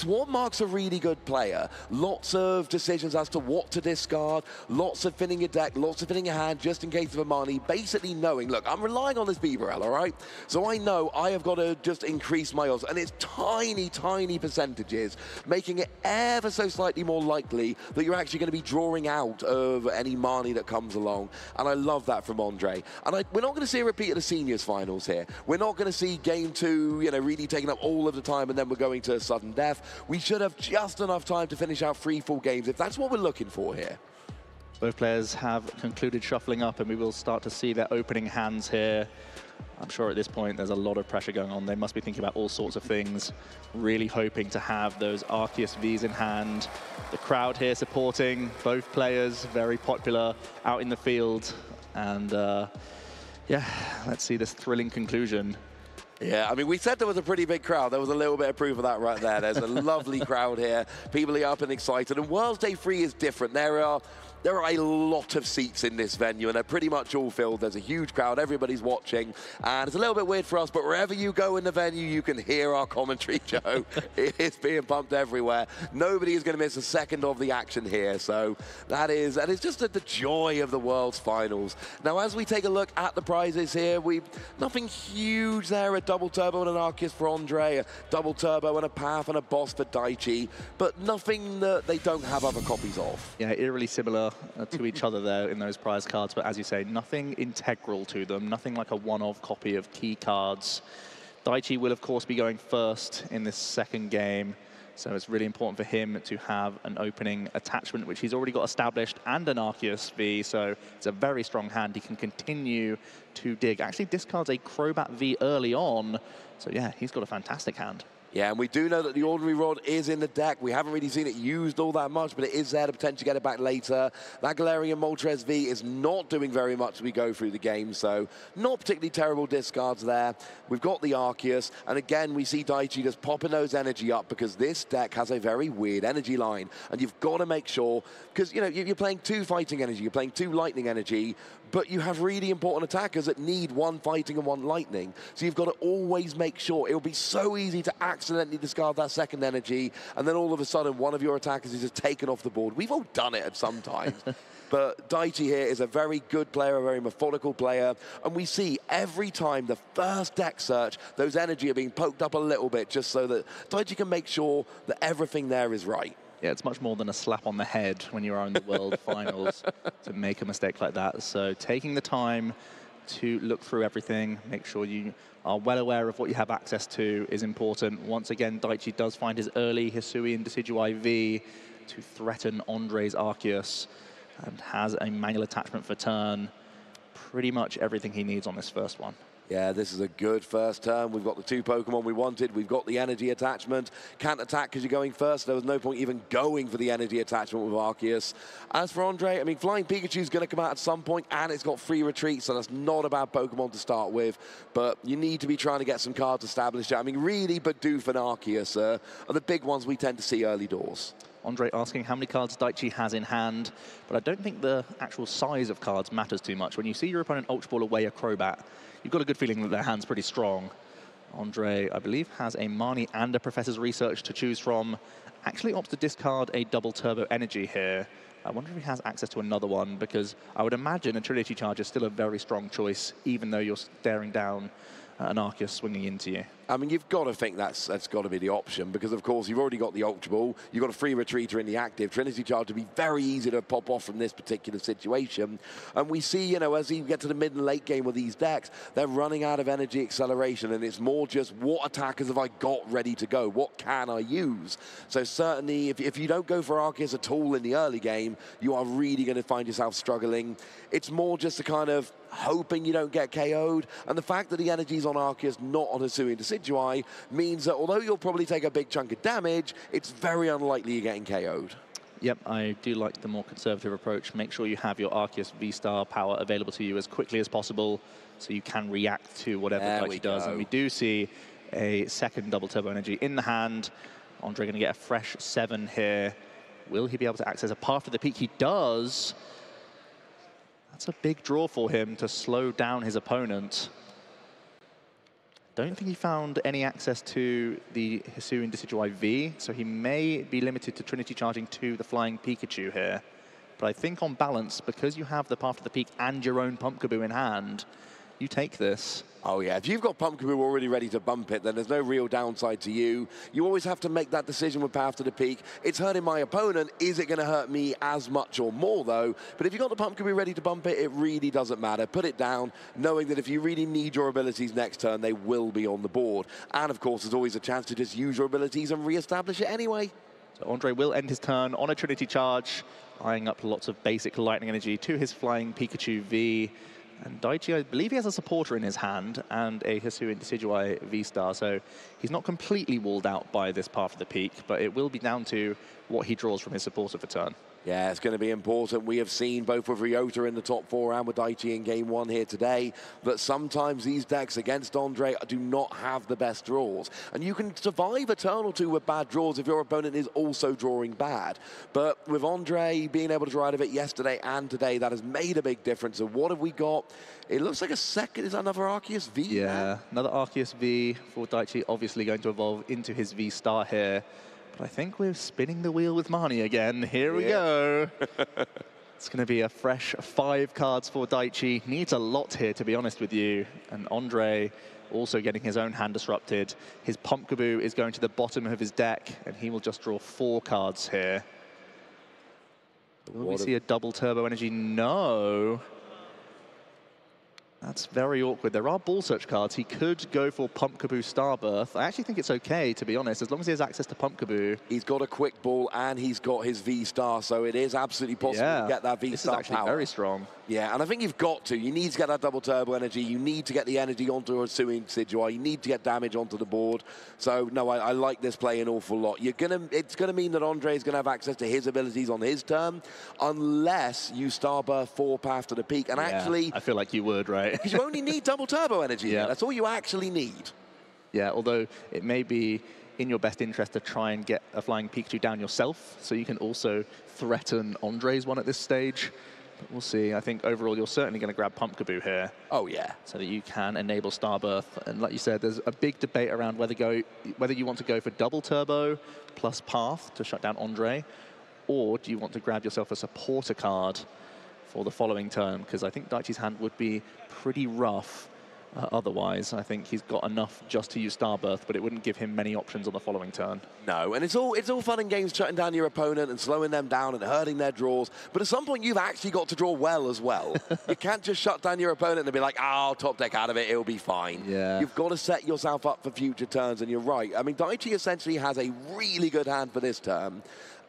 what marks a really good player. Lots of decisions as to what to discard, lots of finning your deck, lots of finning your hand, just in case of a Marnie, basically knowing, look, I'm relying on this Bibarel, all right? So I know I have got to just increase my odds, and it's tiny, tiny percentages, making it ever so slightly more likely that you're actually going to be drawing out of any Marnie that comes along, and I love that from Ondrej. And we're not going to see a repeat of the seniors finals here. We're not going to see game 2, you know, really taking up all of the time, and then we're going to sudden death. DF. We should have just enough time to finish out 3 full games, if that's what we're looking for here. Both players have concluded shuffling up, and we will start to see their opening hands here. I'm sure at this point there's a lot of pressure going on. They must be thinking about all sorts of things, really hoping to have those Arceus Vs in hand. The crowd here supporting both players, very popular out in the field. And yeah, let's see this thrilling conclusion. Yeah, I mean, we said there was a pretty big crowd. There was a little bit of proof of that right there. There's a lovely crowd here. People are up and excited. And Worlds Day 3 is different. There are a lot of seats in this venue, and they're pretty much all filled. There's a huge crowd. Everybody's watching. And it's a little bit weird for us, but wherever you go in the venue, you can hear our commentary, Joe. It's being pumped everywhere. Nobody is going to miss a second of the action here. So that is just the joy of the World's Finals. Now, as we take a look at the prizes here, nothing huge there. A double turbo and an Arceus for Ondrej, a double turbo and a Path and a boss for Daichi, but nothing that they don't have other copies of. Yeah, eerily similar to each other there in those prize cards, but as you say, nothing integral to them, nothing like a one-off copy of key cards. Daichi will, of course, be going first in this second game, so it's really important for him to have an opening attachment, which he's already got established, and an Arceus V, so it's a very strong hand. He can continue to dig. Actually discards a Crobat V early on, so yeah, he's got a fantastic hand. Yeah, and we do know that the Ordinary Rod is in the deck. We haven't really seen it used all that much, but it is there to potentially get it back later. That Galarian Moltres V is not doing very much as we go through the game, so not particularly terrible discards there. We've got the Arceus, and again, we see Daichi just popping those energy up because this deck has a very weird energy line, and you've got to make sure, because you know, you're playing 2 fighting energy, you're playing 2 lightning energy, but you have really important attackers that need 1 fighting and 1 lightning. So you've got to always make sure. It'll be so easy to accidentally discard that second energy, and then all of a sudden one of your attackers is just taken off the board. We've all done it at some times. But Daichi here is a very good player, a very methodical player, and we see every time the first deck search, those energy are being poked up a little bit just so that Daichi can make sure that everything there is right. Yeah, it's much more than a slap on the head when you are in the World Finals to make a mistake like that. So taking the time to look through everything, make sure you are well aware of what you have access to is important. Once again, Daichi does find his early Hisui and Decidueye V to threaten Ondrej's Arceus and has a manual attachment for turn. Pretty much everything he needs on this first one. Yeah, this is a good first turn. We've got the 2 Pokemon we wanted. We've got the energy attachment. Can't attack because you're going first. There was no point even going for the energy attachment with Arceus. As for Ondrej, I mean, Flying Pikachu is going to come out at some point, and it's got free retreat, so that's not a bad Pokemon to start with. But you need to be trying to get some cards established. I mean, really, Bidoof and Arceus are the big ones we tend to see early doors. Ondrej asking how many cards Daichi has in hand, but I don't think the actual size of cards matters too much. When you see your opponent Ultra Ball away a Crobat, you've got a good feeling that their hand's pretty strong. Ondrej, I believe, has a Marnie and a Professor's Research to choose from. Actually opts to discard a double Turbo Energy here. I wonder if he has access to another one, because I would imagine a Trinity Charge is still a very strong choice, even though you're staring down an Arceus swinging into you. I mean, you've got to think that's got to be the option, because, of course, you've already got the Ultra Ball. You've got a free retreater in the active. Trinity Charge would be very easy to pop off from this particular situation. And we see, you know, as you get to the mid and late game with these decks, they're running out of energy acceleration, and it's more just what attackers have I got ready to go? What can I use? So certainly, if you don't go for Arceus at all in the early game, you are really going to find yourself struggling. It's more just a kind of hoping you don't get KO'd, and the fact that the energy's on Arceus, not on Hisui and Decidueye, means that although you'll probably take a big chunk of damage, it's very unlikely you're getting KO'd. Yep, I do like the more conservative approach. Make sure you have your Arceus V-Star power available to you as quickly as possible so you can react to whatever Daichi does. And we do see a second double Turbo Energy in the hand. Ondrej going to get a fresh 7 here. Will he be able to access a Path to the Peak? He does. That's a big draw for him to slow down his opponent. Don't think he found any access to the Hisui and Decidueye V, so he may be limited to Trinity Charging to the Flying Pikachu here. But I think on balance, because you have the Path to the Peak and your own Pumpkaboo in hand, you take this. Oh, yeah. If you've got Pumpkaboo already ready to bump it, then there's no real downside to you. You always have to make that decision with Path to the Peak. It's hurting my opponent. Is it going to hurt me as much or more, though? But if you've got the Pumpkaboo ready to bump it, it really doesn't matter. Put it down, knowing that if you really need your abilities next turn, they will be on the board. And, of course, there's always a chance to just use your abilities and re-establish it anyway. So Ondrej will end his turn on a Trinity Charge, eyeing up lots of basic lightning energy to his flying Pikachu V. And Daichi, I believe he has a supporter in his hand and a Hisuian Decidueye V-Star, so he's not completely walled out by this Path of the Peak, but it will be down to what he draws from his supporter for turn. Yeah, it's going to be important. We have seen both with Ryota in the top 4 and with Daichi in game 1 here today that sometimes these decks against Ondrej do not have the best draws. And you can survive a turn or two with bad draws if your opponent is also drawing bad. But with Ondrej being able to draw out of it yesterday and today, that has made a big difference. So what have we got? It looks like a second. Is that another Arceus V? Yeah, man? Another Arceus V for Daichi, obviously going to evolve into his V-Star here. But I think we're spinning the wheel with Marnie again. Here we go. It's going to be a fresh 5 cards for Daichi. Needs a lot here, to be honest with you. And Ondrej also getting his own hand disrupted. His Pumpkaboo is going to the bottom of his deck, and he will just draw 4 cards here. Will we see a double turbo energy? No. That's very awkward. There are ball search cards. He could go for Pumpkaboo Starbirth. I actually think it's okay, to be honest, as long as he has access to Pumpkaboo. He's got a quick ball and he's got his V-Star, so it is absolutely possible to get that V-Star This is actually power. very strong. Yeah, and I think you've got to. You need to get that double turbo energy. You need to get the energy onto a Hisuian Decidueye. You need to get damage onto the board. So, no, I like this play an awful lot. It's going to mean that Ondrej is going to have access to his abilities on his turn, unless you Starbirth 4 Path to the Peak. And actually... I feel like you would, right? Because you only need double turbo energy. Yeah. That's all you actually need. Yeah, although it may be in your best interest to try and get a flying Pikachu down yourself, so you can also threaten Ondrej's one at this stage. But we'll see. I think overall you're certainly going to grab Pumpkaboo here. Oh, yeah. So that you can enable Starbirth. And like you said, there's a big debate around whether you want to go for double turbo plus Path to shut down Ondrej, or do you want to grab yourself a supporter card for the following turn? Because I think Daichi's hand would be pretty rough otherwise. I think he's got enough just to use Starbirth, but it wouldn't give him many options on the following turn. No, and it's all fun and games shutting down your opponent and slowing them down and hurting their draws, but at some point you've actually got to draw well as well. You can't just shut down your opponent and be like, oh, top deck out of it, it'll be fine. Yeah. You've got to set yourself up for future turns, and you're right. I mean, Daichi essentially has a really good hand for this turn,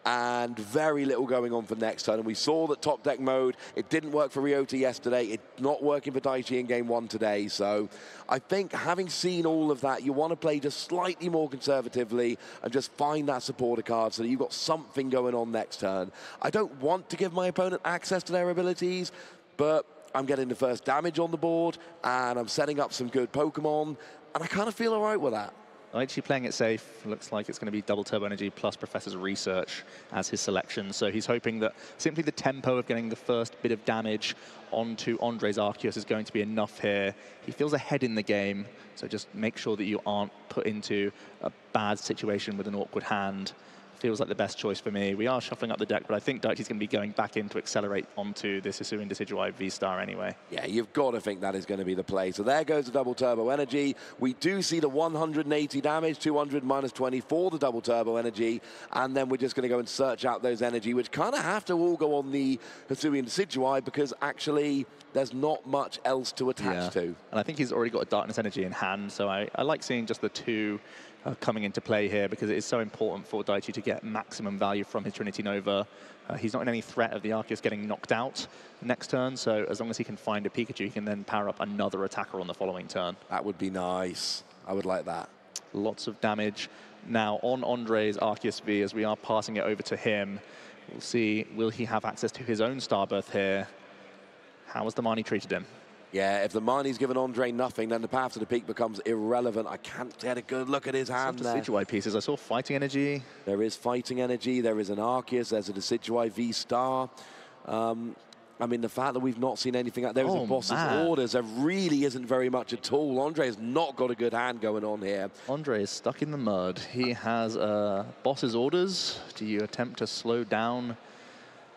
and very little going on for next turn. And we saw that top deck mode, it didn't work for Ryota yesterday. It's not working for Daichi in game 1 today. So I think having seen all of that, you want to play just slightly more conservatively and just find that supporter card so that you've got something going on next turn. I don't want to give my opponent access to their abilities, but I'm getting the first damage on the board and I'm setting up some good Pokemon, and I kind of feel all right with that. Daichi playing it safe. Looks like it's going to be double turbo energy plus Professor's Research as his selection. So he's hoping that simply the tempo of getting the first bit of damage onto Ondrej's Arceus is going to be enough here. He feels ahead in the game, so just make sure that you aren't put into a bad situation with an awkward hand. Feels like the best choice for me. We are shuffling up the deck, but I think Daichi's going to be going back in to accelerate onto this Hisuian Decidueye V-Star anyway. Yeah, you've got to think that is going to be the play. So there goes the double turbo energy. We do see the 180 damage, 200 minus 20 for the double turbo energy, and then we're just going to go and search out those energy, which kind of have to all go on the Hisuian Decidueye because actually there's not much else to attach to. And I think he's already got a Darkness energy in hand, so I like seeing just the 2 coming into play here because it is so important for Daichi to get maximum value from his Trinity Nova. He's not in any threat of the Arceus getting knocked out next turn, so as long as he can find a Pikachu, he can then power up another attacker on the following turn. That would be nice. I would like that. Lots of damage now on Ondrej's Arceus V as we are passing it over to him. We'll see, will he have access to his own Starbirth here? How has the Marnie treated him? Yeah, if the Marnie's given Ondrej nothing, then the Path to the Peak becomes irrelevant. I can't get a good look at his hand there. Decidueye pieces. I saw Fighting Energy. There is Fighting Energy. There is an Arceus. There's a Decidueye V-Star. I mean, the fact that we've not seen anything out there is a boss's orders. There really isn't very much at all. Ondrej has not got a good hand going on here. Ondrej is stuck in the mud. He has boss's orders. Do you attempt to slow down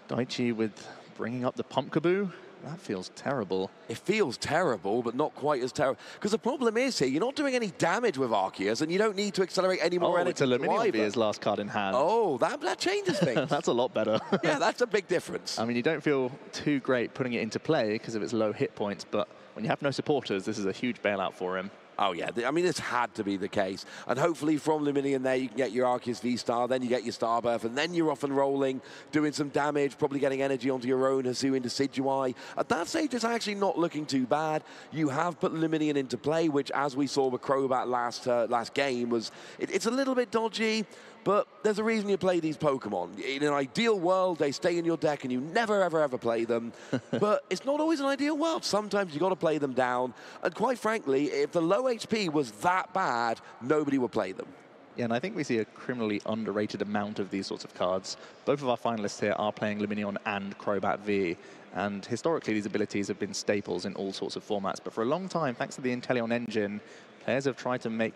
Daichi with bringing up the Pumpkaboo? That feels terrible. It feels terrible, but not quite as terrible. Because the problem is here, you're not doing any damage with Arceus, and you don't need to accelerate any more energy. It's Lumineon his last card in hand. Oh, that changes things. That's a lot better. Yeah, that's a big difference. I mean, you don't feel too great putting it into play because of its low hit points, but when you have no supporters, this is a huge bailout for him. Oh, yeah. I mean, this had to be the case. And hopefully from Lumineon there, you can get your Arceus V-Star, then you get your Starbirth, and then you're off and rolling, doing some damage, probably getting energy onto your own Hisuian Decidueye. At that stage, it's actually not looking too bad. You have put Lumineon into play, which, as we saw with Crobat last game, it's a little bit dodgy. But there's a reason you play these Pokemon. In an ideal world, they stay in your deck and you never, ever, ever play them. But it's not always an ideal world. Sometimes you've got to play them down. And quite frankly, if the low HP was that bad, nobody would play them. Yeah, and I think we see a criminally underrated amount of these sorts of cards. Both of our finalists here are playing Lumineon and Crobat V. And historically, these abilities have been staples in all sorts of formats. But for a long time, thanks to the Inteleon engine, players have tried to make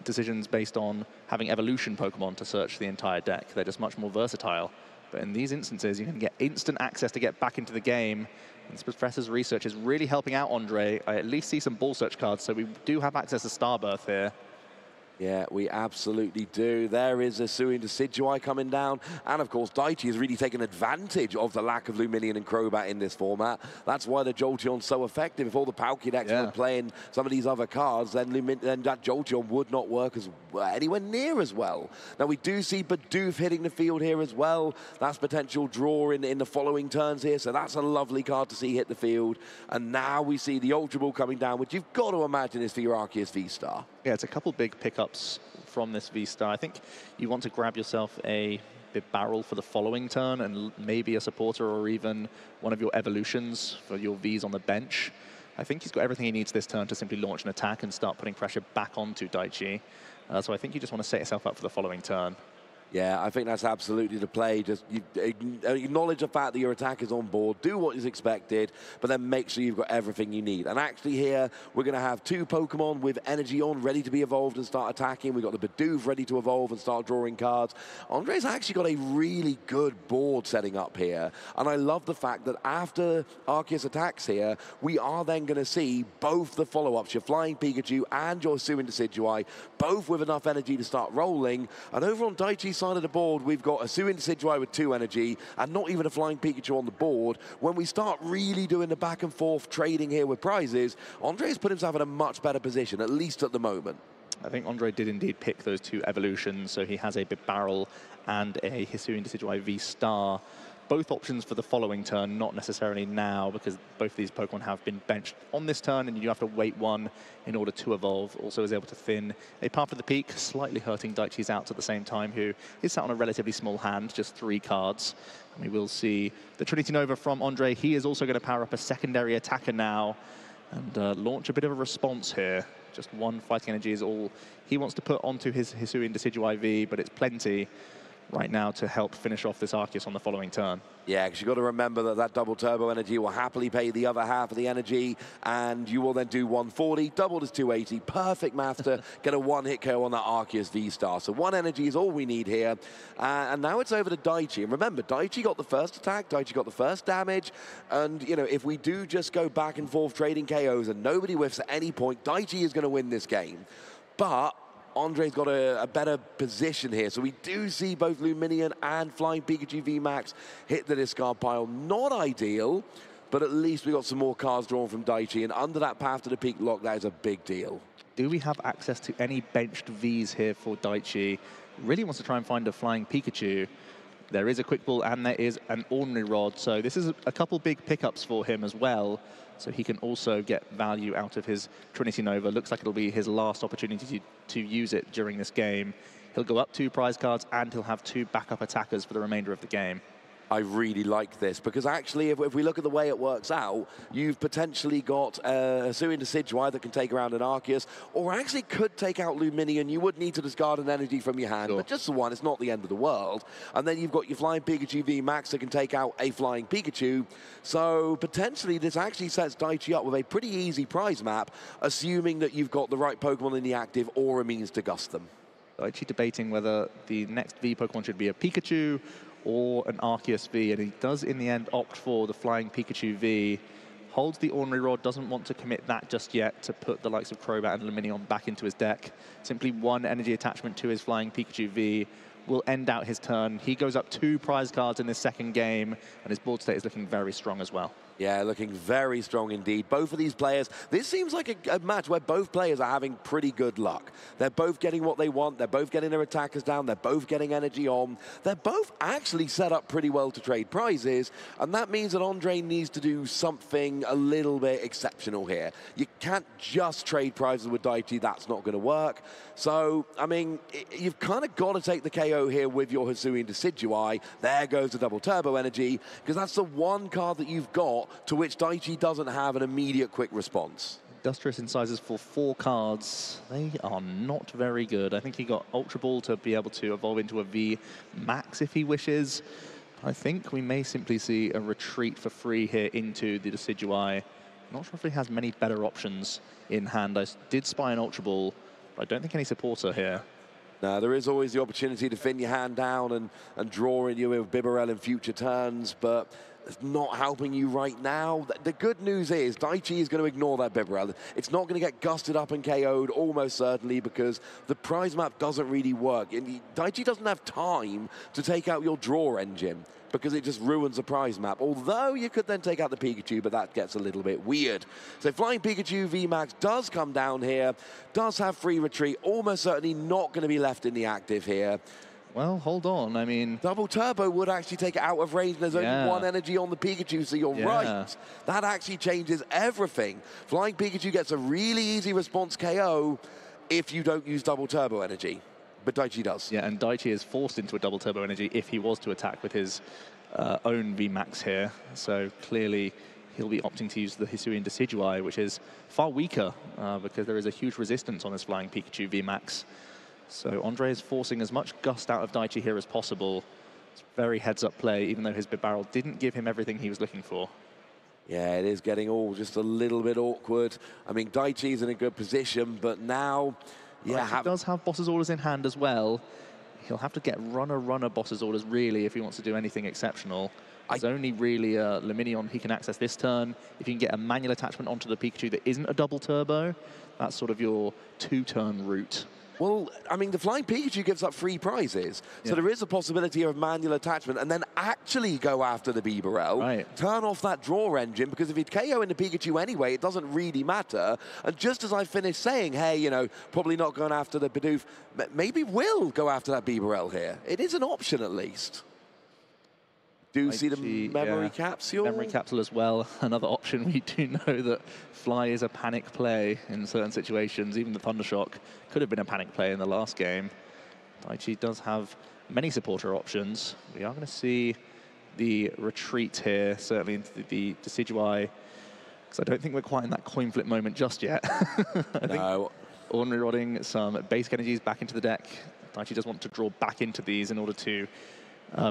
decisions based on having evolution Pokemon to search the entire deck. They're just much more versatile. But in these instances, you can get instant access to get back into the game. And this Professor's research is really helping out Ondrej. I at least see some ball search cards, so we do have access to Starbirth here. Yeah, we absolutely do. There is a Hisuian Decidueye coming down. And, of course, Daichi has really taken advantage of the lack of Lumineon and Crobat in this format. That's why the Jolteon's so effective. If all the Palkia were playing some of these other cards, then that Jolteon would not work as anywhere near as well. Now, we do see Bidoof hitting the field here as well. That's potential draw in the following turns here. So that's a lovely card to see hit the field. And now we see the Ultra Ball coming down, which you've got to imagine is for your Arceus V-Star. Yeah, it's a couple big pickups from this V-Star. I think you want to grab yourself a big barrel for the following turn and maybe a supporter or even one of your evolutions for your Vs on the bench. I think he's got everything he needs this turn to simply launch an attack and start putting pressure back onto Daichi. So I think you just want to set yourself up for the following turn. Yeah, I think that's absolutely the play. Just acknowledge the fact that your attack is on board, do what is expected, but then make sure you've got everything you need. And actually here, we're going to have two Pokemon with energy on, ready to be evolved and start attacking. We've got the Bidoof ready to evolve and start drawing cards. Ondrej's actually got a really good board setting up here. And I love the fact that after Arceus attacks here, we are then going to see both the follow-ups, your Flying Pikachu and your Hisuian Decidueye, both with enough energy to start rolling. And over on Daichi's side of the board, we've got a Hisuian Decidueye with 2 energy and not even a Flying Pikachu on the board. When we start really doing the back and forth trading here with prizes, Ondrej's put himself in a much better position, at least at the moment. I think Ondrej did indeed pick those 2 evolutions, so he has a big barrel and a Hisuian Decidueye V-Star. Both options for the following turn, not necessarily now, because both of these Pokemon have been benched on this turn, and you do have to wait one in order to evolve. Also is able to thin a Path of the Peak, slightly hurting Daichi's outs at the same time, who is sat on a relatively small hand, just 3 cards. And we will see the Trinity Nova from Ondrej. He is also going to power up a secondary attacker now and launch a bit of a response here. Just 1 fighting energy is all he wants to put onto his Hisuian Decidueye V, but it's plenty right now to help finish off this Arceus on the following turn. Yeah, because you've got to remember that double turbo energy will happily pay the other half of the energy, and you will then do 140, doubled is 280, perfect math to get a 1-hit KO on that Arceus V-Star. So 1 energy is all we need here. And now it's over to Daichi. And remember, Daichi got the first attack, Daichi got the first damage, and, you know, if we do just go back and forth trading KOs and nobody whiffs at any point, Daichi is going to win this game. But Ondrej's got a better position here. So we do see both Lumineon and Flying Pikachu VMAX hit the discard pile. Not ideal, but at least we got some more cards drawn from Daichi. And under that Path to the Peak lock, that is a big deal. Do we have access to any benched Vs here for Daichi? Really wants to try and find a Flying Pikachu. There is a Quick Ball and there is an Ordinary Rod. So this is a couple big pickups for him as well. So he can also get value out of his Trinity Nova. Looks like it'll be his last opportunity to use it during this game. He'll go up 2 prize cards and he'll have 2 backup attackers for the remainder of the game. I really like this, because actually, if we look at the way it works out, you've potentially got a Hisuian Decidueye that can take around an Arceus, or actually could take out Lumineon. You would need to discard an energy from your hand, but just the one, it's not the end of the world. And then you've got your Flying Pikachu VMAX that can take out a Flying Pikachu. So potentially, this actually sets Daichi up with a pretty easy prize map, assuming that you've got the right Pokemon in the active or a means to gust them. Daichi debating whether the next V Pokemon should be a Pikachu or an Arceus V, and he does in the end opt for the Flying Pikachu V. Holds the Ordinary Rod, doesn't want to commit that just yet to put the likes of Crobat and Lumineon back into his deck. Simply one energy attachment to his Flying Pikachu V will end out his turn. He goes up 2 prize cards in this second game, and his board state is looking very strong as well. Yeah, looking very strong indeed. Both of these players, this seems like a match where both players are having pretty good luck. They're both getting what they want. They're both getting their attackers down. They're both getting energy on. They're both actually set up pretty well to trade prizes, and that means that Ondrej needs to do something a little bit exceptional here. You can't just trade prizes with Daichi. That's not going to work. So, I mean, you've kind of got to take the KO here with your Hisuian Decidueye. There goes the double turbo energy, because that's the one card that you've got to which Daichi doesn't have an immediate quick response. Industrious Incisors for 4 cards. They are not very good. I think he got Ultra Ball to be able to evolve into a V Max if he wishes. I think we may simply see a retreat for free here into the Decidueye. Not sure if he has many better options in hand. I did spy an Ultra Ball, but I don't think any supporter here. Now, there is always the opportunity to thin your hand down and draw in you with Bibarel in future turns, but it's not helping you right now. The good news is Daichi is going to ignore that Bibarel. It's not going to get gusted up and KO'd almost certainly, because the prize map doesn't really work. And Daichi doesn't have time to take out your draw engine, because it just ruins the prize map. Although you could then take out the Pikachu, but that gets a little bit weird. So Flying Pikachu VMAX does come down here, does have free retreat, almost certainly not going to be left in the active here. Well, hold on, I mean... Double Turbo would actually take it out of range. There's only 1 energy on the Pikachu, so you're right. That actually changes everything. Flying Pikachu gets a really easy response KO if you don't use Double Turbo energy. But Daichi does. Yeah, and Daichi is forced into a double turbo energy if he was to attack with his own VMAX here. So clearly he'll be opting to use the Hisuian Decidueye, which is far weaker because there is a huge resistance on his Flying Pikachu VMAX. So Ondrej is forcing as much gust out of Daichi here as possible. It's very heads-up play, even though his Bibarel didn't give him everything he was looking for. Yeah, it is getting all just a little bit awkward. I mean, Daichi's in a good position, but now... Yeah, he does have Boss's Orders in hand as well. He'll have to get runner Boss's Orders, really, if he wants to do anything exceptional. There's only really a Lumineon he can access this turn. If you can get a manual attachment onto the Pikachu that isn't a double turbo, that's sort of your 2-turn route. Well, I mean, the Flying Pikachu gives up free prizes, so there is a possibility of manual attachment, and then actually go after the Bibarel, turn off that draw engine, because if he'd KO in the Pikachu anyway, it doesn't really matter. And just as I finished saying, hey, you know, probably not going after the Bidoof, maybe will go after that Bibarel here. It is an option at least. Do see the memory capsule? Memory capsule as well. Another option. We do know that Fly is a panic play in certain situations. Even the Thundershock could have been a panic play in the last game. Daichi does have many supporter options. We are going to see the retreat here, certainly into the Decidueye, because I don't think we're quite in that coin flip moment just yet. I think Ordinary Rodding some basic energies back into the deck. Daichi does want to draw back into these in order to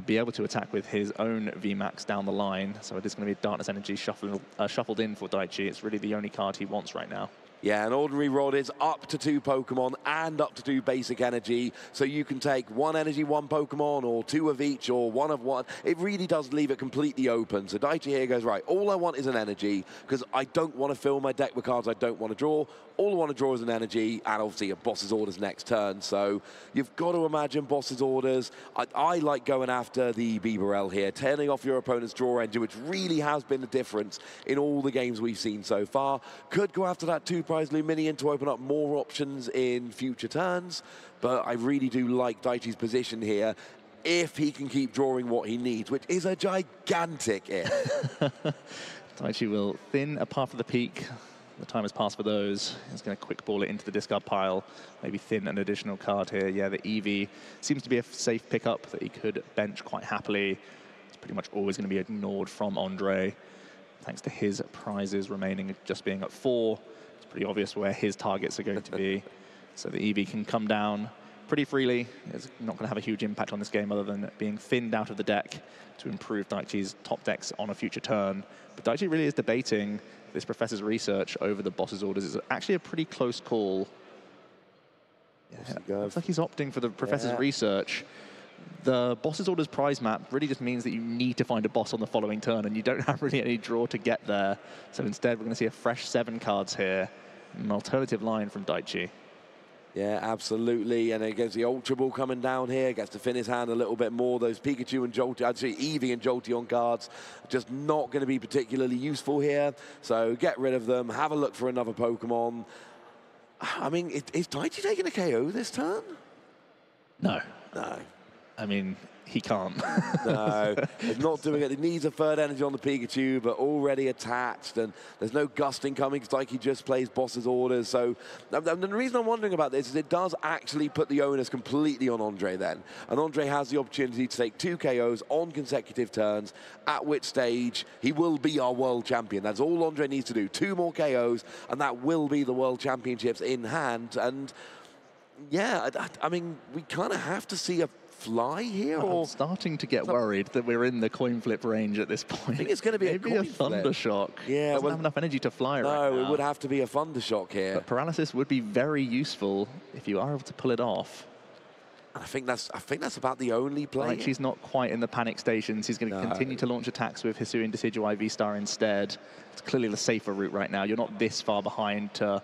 be able to attack with his own VMAX down the line. So it is going to be Darkness Energy shuffled in for Daichi. It's really the only card he wants right now. Yeah, an Ordinary Rod is up to 2 Pokemon and up to 2 basic energy. So you can take 1 energy, 1 Pokemon, or 2 of each, or 1 of 1. It really does leave it completely open. So Daichi here goes, right, all I want is an energy, because I don't want to fill my deck with cards I don't want to draw. All I want to draw is an energy, and obviously a Boss's Orders next turn. So you've got to imagine Boss's Orders. I like going after the Bibarel here, turning off your opponent's draw engine, which really has been the difference in all the games we've seen so far. Could go after that 2-prize Lumineon to open up more options in future turns, but I really do like Daichi's position here if he can keep drawing what he needs, which is a gigantic if. Daichi will thin a path of the peak. The time has passed for those. He's going to quick ball it into the discard pile, maybe thin an additional card here. Yeah, the EV seems to be a safe pickup that he could bench quite happily. It's pretty much always going to be ignored from Ondrej, thanks to his prizes remaining just being at 4. It's pretty obvious where his targets are going to be. So the EV can come down pretty freely. It's not going to have a huge impact on this game other than being thinned out of the deck to improve Daichi's top decks on a future turn. But Daichi really is debating this Professor's Research over the Boss's Orders. It's actually a pretty close call. Yeah, looks like he's opting for the Professor's Research. The boss's orders prize map really just means that you need to find a boss on the following turn, and you don't have really any draw to get there. So instead, we're going to see a fresh 7 cards here, an alternative line from Daichi. Yeah, absolutely. And against the Ultra Ball coming down here, gets to fin his hand a little bit more. Those Pikachu and Jolteon, I'd say Eevee and Jolteon cards, just not going to be particularly useful here. So get rid of them, have a look for another Pokemon. I mean, is Daichi taking a KO this turn? No. No. I mean, he can't. No, he's not doing it. He needs a third energy on the Pikachu, but already attached, and there's no gusting coming because Daichi just plays boss's orders. So the reason I'm wondering about this is it does actually put the onus completely on Ondrej then. And Ondrej has the opportunity to take 2 KOs on consecutive turns, at which stage he will be our world champion. That's all Ondrej needs to do. 2 more KOs, and that will be the world championships in hand. And yeah, I mean, we kind of have to see a fly here, or I'm starting to get worried that we're in the coin flip range at this point. I think it's going to be maybe a thunder shock. Yeah, doesn't have enough energy to fly right now. No, it would have to be a thunder shock here. But paralysis would be very useful if you are able to pull it off. I think that's about the only play. Daichi's not quite in the panic stations. He's going to continue to launch attacks with Hisuian Decidueye V-Star instead. It's clearly the safer route right now. You're not this far behind to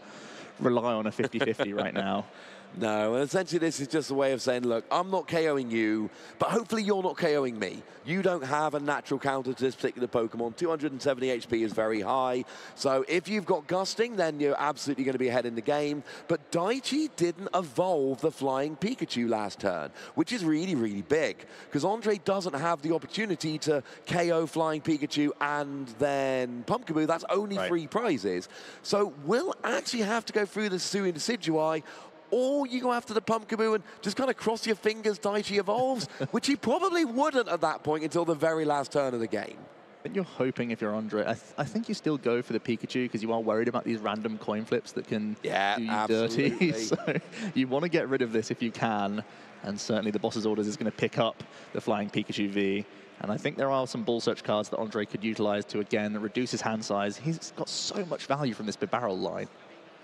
rely on a 50-50 right now. No, and essentially this is just a way of saying, look, I'm not KOing you, but hopefully you're not KOing me. You don't have a natural counter to this particular Pokemon. 270 HP is very high. So if you've got Gusting, then you're absolutely going to be ahead in the game. But Daichi didn't evolve the Flying Pikachu last turn, which is really, really big. Because Ondrej doesn't have the opportunity to KO Flying Pikachu and then Pumpkaboo. That's only 3 prizes. So we'll actually have to go through the Hisuian Decidueye, or you go after the Pumpkaboo and just kind of cross your fingers Daichi evolves, which he probably wouldn't at that point until the very last turn of the game. But you're hoping if you're Ondrej, I think you still go for the Pikachu because you are worried about these random coin flips that can do you dirty. So you want to get rid of this if you can, and certainly the boss's orders is going to pick up the Flying Pikachu V. And I think there are some ball search cards that Ondrej could utilize to, again, reduce his hand size. He's got so much value from this Bibarel line.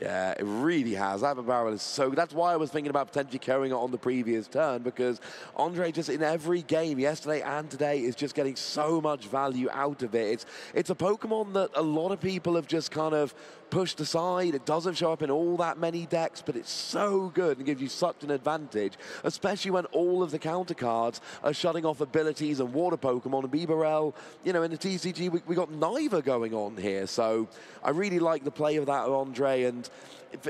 Yeah, it really has. That barrel is so... That's why I was thinking about potentially carrying it on the previous turn, because Ondrej just in every game, yesterday and today, is just getting so much value out of it. It's a Pokemon that a lot of people have just kind of pushed aside. It doesn't show up in all that many decks, but it's so good and gives you such an advantage, especially when all of the counter cards are shutting off abilities and water Pokemon. And Bibarel, you know, in the TCG, we got neither going on here. So I really like the play of that Ondrej, and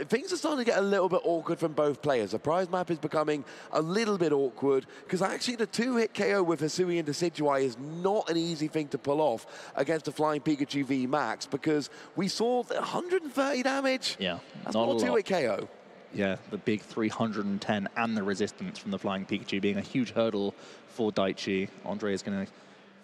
things are starting to get a little bit awkward from both players. The prize map is becoming a little bit awkward because actually the 2-hit KO with Hisuian Decidueye is not an easy thing to pull off against a Flying Pikachu V Max, because we saw 130 damage. Yeah, that's not a 2-hit KO. Yeah, the big 310 and the resistance from the Flying Pikachu being a huge hurdle for Daichi. Ondrej is going to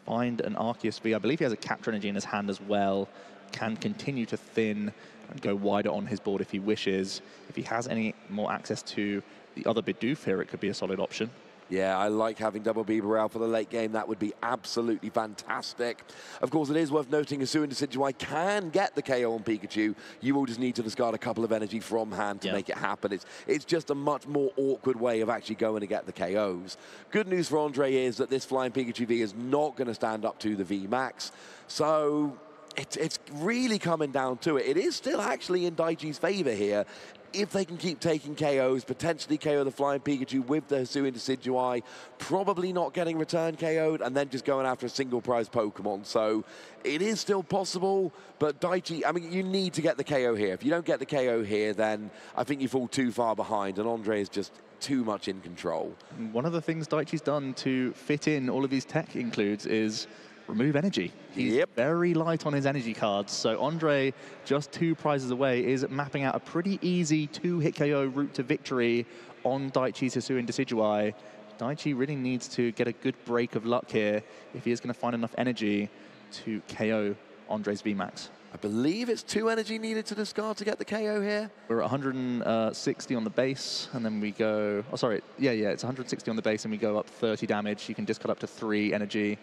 find an Arceus V. I believe he has a Capture Energy in his hand as well. Can continue to thin and go wider on his board if he wishes. If he has any more access to the other Bidoof here, it could be a solid option. Yeah, I like having double Bibarel for the late game. That would be absolutely fantastic. Of course, it is worth noting Hisuian Decidueye can get the KO on Pikachu. You will just need to discard a couple of energy from hand to make it happen. It's just a much more awkward way of actually going to get the KOs. Good news for Ondrej is that this Flying Pikachu V is not going to stand up to the V Max. So it's really coming down to it. It is still actually in Daichi's favor here. If they can keep taking KOs, potentially KO the Flying Pikachu with the Hisuian Decidueye, probably not getting return KO'd, and then just going after a single prize Pokemon. So it is still possible, but Daichi, I mean, you need to get the KO here. If you don't get the KO here, then I think you fall too far behind, and Ondrej is just too much in control. One of the things Daichi's done to fit in all of these tech includes is remove energy. He's very light on his energy cards, so Ondrej, just 2 prizes away, is mapping out a pretty easy 2-hit KO route to victory on Daichi's Hisuian Decidueye. Daichi really needs to get a good break of luck here if he is going to find enough energy to KO Ondrej's VMAX. I believe it's 2 energy needed to discard to get the KO here. We're at 160 on the base, and then we go... Oh, sorry. Yeah, it's 160 on the base, and we go up 30 damage. You can discard up to 3 energy.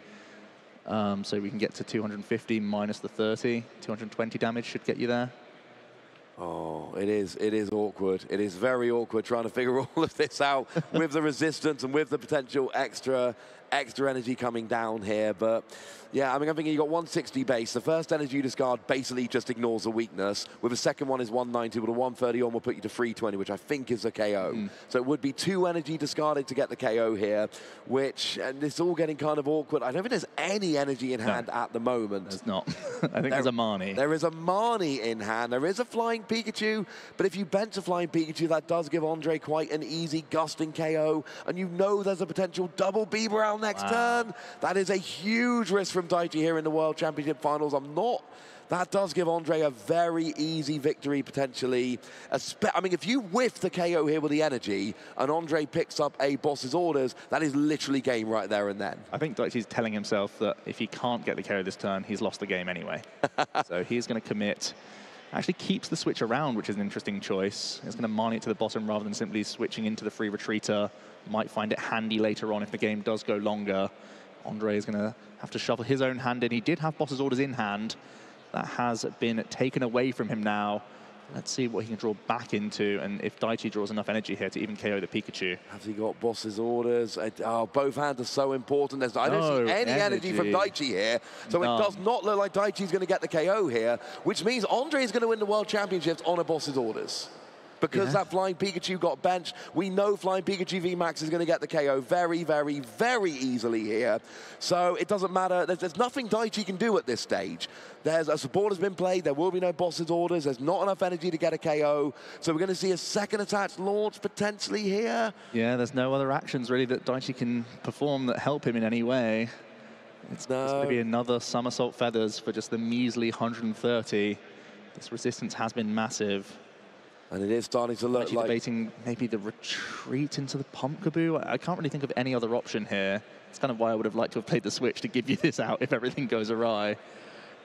So we can get to 250 minus the 30. 220 damage should get you there. Oh, it is awkward. It is very awkward trying to figure all of this out with the resistance and with the potential extra energy coming down here. But yeah, I mean, I'm thinking you got 160 base. The first energy you discard basically just ignores the weakness. With the second one is 190, with a 130 on will put you to 320, which I think is a KO. So it would be 2 energy discarded to get the KO here, which, and it's all getting kind of awkward. I don't think there's any energy in hand at the moment. There's not. I think there's a Marnie. There is a Marnie in hand. There is a Flying Pikachu, but if you bench a Flying Pikachu, that does give Ondrej quite an easy gusting KO, and you know there's a potential double Bibarel next turn. That is a huge risk from Daichi here in the World Championship Finals. That does give Ondrej a very easy victory, potentially. I mean, if you whiff the KO here with the energy, and Ondrej picks up a boss's orders, that is literally game right there and then. I think Daichi's telling himself that if he can't get the KO this turn, he's lost the game anyway. So he's going to commit. Actually keeps the switch around, which is an interesting choice. It's going to Marnie it to the bottom rather than simply switching into the free retreater. Might find it handy later on if the game does go longer. Ondrej is going to have to shuffle his own hand in. He did have boss's orders in hand. That has been taken away from him now. Let's see what he can draw back into, and if Daichi draws enough energy here to even KO the Pikachu. Has he got boss's orders? Both hands are so important. I don't see any energy from Daichi here, so it does not look like Daichi's going to get the KO here, which means Ondrej is going to win the World Championships on a boss's orders. Because that Flying Pikachu got benched, we know Flying Pikachu VMAX is going to get the KO very, very, very easily here. So it doesn't matter. There's nothing Daichi can do at this stage. There's a support has been played. There will be no boss's orders. There's not enough energy to get a KO. So we're going to see a second attached launch potentially here. Yeah, there's no other actions really that Daichi can perform that help him in any way. It's going to be another Somersault Feathers for just the measly 130. This resistance has been massive. And it is starting to look like... debating maybe the retreat into the Pumpkaboo. I can't really think of any other option here. It's kind of why I would have liked to have played the Switch to give you this out if everything goes awry.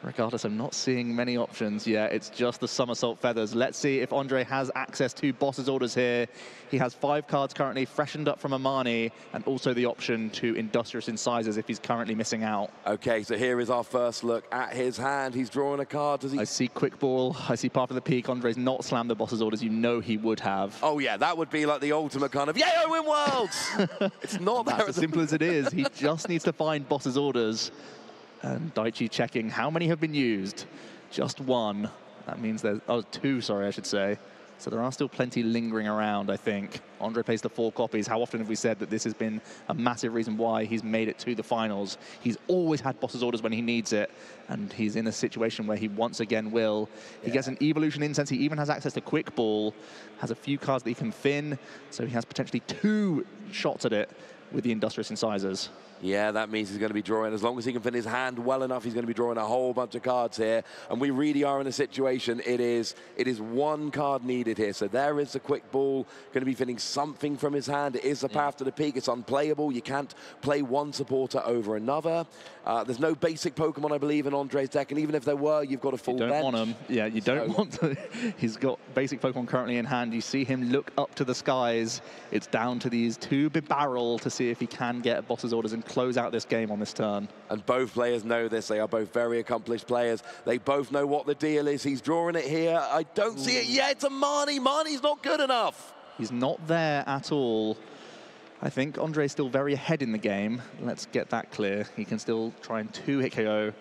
Regardless, I'm not seeing many options. Yeah, it's just the Somersault Feathers. Let's see if Ondrej has access to boss's orders here. He has 5 cards currently, freshened up from Amani, and also the option to Industrious Incisors if he's currently missing out. Okay, so here is our first look at his hand. He's drawing a card. Does he? I see Quick Ball. I see Path of the Peak. Ondrej's not slammed the boss's orders. You know he would have. Oh, yeah, that would be like the ultimate kind of, yay, I win worlds! It's not that. That's as simple as it is. He just needs to find boss's orders. And Daichi checking how many have been used. Just 1. That means there's 2, sorry, I should say. So there are still plenty lingering around, I think. Ondrej plays the 4 copies. How often have we said that this has been a massive reason why he's made it to the finals? He's always had boss's orders when he needs it, and he's in a situation where he once again will. He gets an Evolution Incense. He even has access to Quick Ball, has a few cards that he can fin, so he has potentially 2 shots at it with the Industrious Incisors. Yeah, that means he's going to be drawing. As long as he can fin his hand well enough, he's going to be drawing a whole bunch of cards here. And we really are in a situation, it is 1 card needed here. So there is the Quick Ball, going to be finning something from his hand. It is the Path to the Peak. It's unplayable. You can't play one supporter over another. There's no basic Pokemon, I believe, in Ondrej's deck. And even if there were, you've got a full bench. You don't want him. Yeah, you don't want to. He's got basic Pokemon currently in hand. You see him look up to the skies. It's down to these 2 Bibarel to see if he can get boss's orders and close out this game on this turn. And both players know this. They are both very accomplished players. They both know what the deal is. He's drawing it here. I don't see it yet. It's a Marnie. Marnie's not good enough. He's not there at all. I think Ondrej's still very ahead in the game. Let's get that clear. He can still try and 2-hit KO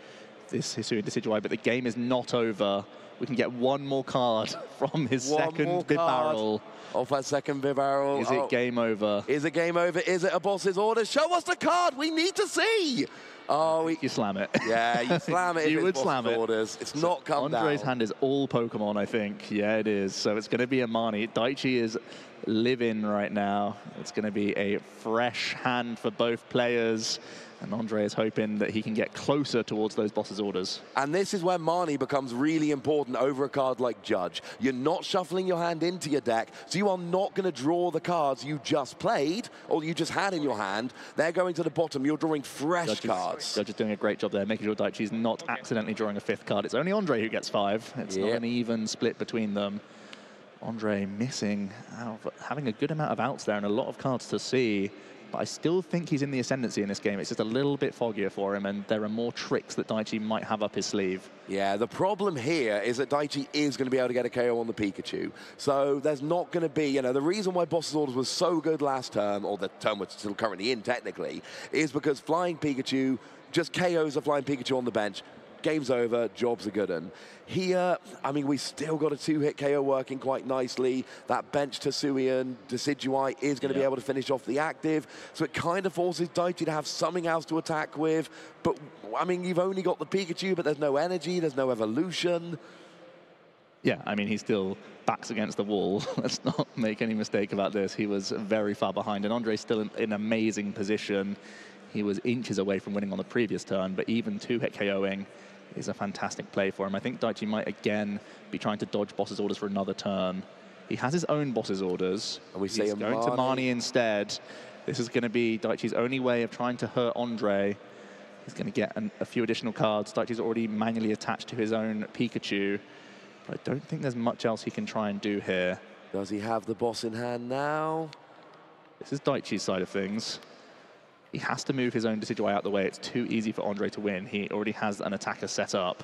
this Hisui Decidueye, but the game is not over. We can get 1 more card from his second Bibarel. Off that second Bibarel. Is it game over? Is it game over? Is it a boss's order? Show us the card. We need to see. Oh, you slam it. Yeah, you slam it. You would slam it. Orders. It's so not come down. Ondrej's hand is all Pokemon, I think. Yeah, it is. So it's going to be a Marnie. Daichi is living right now. It's going to be a fresh hand for both players. And Ondrej is hoping that he can get closer towards those boss's orders. And this is where Marnie becomes really important over a card like Judge. You're not shuffling your hand into your deck, so you are not going to draw the cards you just played or you just had in your hand. They're going to the bottom. You're drawing fresh cards. Judge is doing a great job there, making sure Daichi's not accidentally drawing a 5th card. It's only Ondrej who gets 5. It's not an even split between them. Ondrej missing out, having a good amount of outs there and a lot of cards to see. but I still think he's in the ascendancy in this game. It's just a little bit foggier for him, and there are more tricks that Daichi might have up his sleeve. Yeah, the problem here is that Daichi is going to be able to get a KO on the Pikachu. So there's not going to be, you know, the reason why Boss's Orders was so good last term, or the term we're still currently in technically, is because Flying Pikachu just KOs a Flying Pikachu on the bench. Game's over, job's a good one. Here, I mean, we still got a 2-hit KO working quite nicely. That bench Hisuian, Decidueye is going to be able to finish off the active. So it kind of forces Daichi to have something else to attack with. But, I mean, you've only got the Pikachu, but there's no energy, there's no evolution. Yeah, I mean, he still backs against the wall. Let's not make any mistake about this. He was very far behind, and Ondrej's still in an amazing position. He was inches away from winning on the previous turn, but even 2-hit KOing is a fantastic play for him. I think Daichi might again be trying to dodge Boss's Orders for another turn. He has his own Boss's Orders. And we see he's going to Marnie instead. This is going to be Daichi's only way of trying to hurt Ondrej. He's going to get a few additional cards. Daichi's already manually attached to his own Pikachu. But I don't think there's much else he can try and do here. Does he have the boss in hand now? This is Daichi's side of things. He has to move his own Decidueye out the way. It's too easy for Ondrej to win. He already has an attacker set up.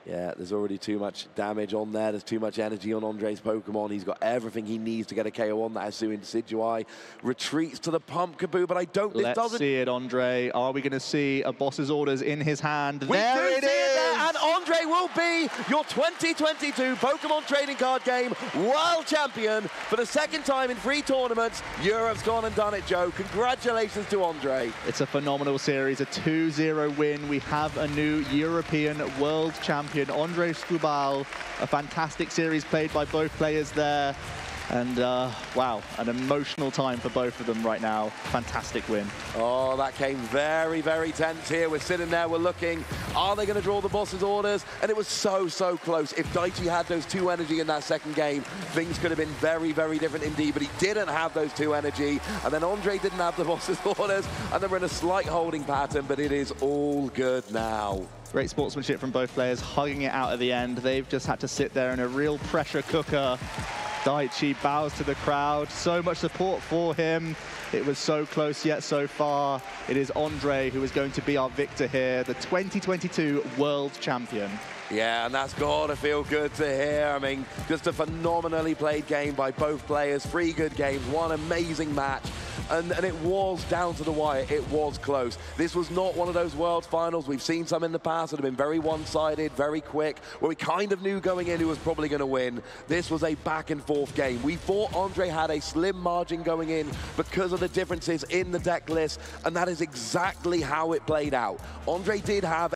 Yeah, there's already too much damage on there. There's too much energy on Ondrej's Pokemon. He's got everything he needs to get a KO on that Hisuian Decidueye. Retreats to the Pumpkaboo, but I don't... Let's see it, Ondrej. Are we going to see a Boss's Orders in his hand? There it is! And Ondrej will be your 2022 Pokemon Trading Card Game World Champion for the second time in 3 tournaments. Europe's gone and done it, Joe. Congratulations to Ondrej. It's a phenomenal series, a 2-0 win. We have a new European World Champion. Ondrej Škubal, a fantastic series played by both players there. And wow, an emotional time for both of them right now. Fantastic win. Oh, that came very, very tense here. We're sitting there, we're looking. Are they going to draw the Boss's Orders? And it was so, so close. If Daichi had those 2 energy in that second game, things could have been very, very different indeed. But he didn't have those 2 energy. And then Ondrej didn't have the Boss's Orders. And then we're in a slight holding pattern, but it is all good now. Great sportsmanship from both players, hugging it out at the end. They've just had to sit there in a real pressure cooker. Daichi bows to the crowd. So much support for him. It was so close yet so far. It is Ondrej who is going to be our victor here, the 2022 World Champion. Yeah, and that's got to feel good to hear. I mean, just a phenomenally played game by both players. 3 good games, 1 amazing match. And it was down to the wire. It was close. This was not one of those World Finals. We've seen some in the past that have been very one-sided, very quick, where we kind of knew going in who was probably going to win. This was a back-and-forth game. We thought Ondrej had a slim margin going in because of the differences in the deck list, and that is exactly how it played out. Ondrej did have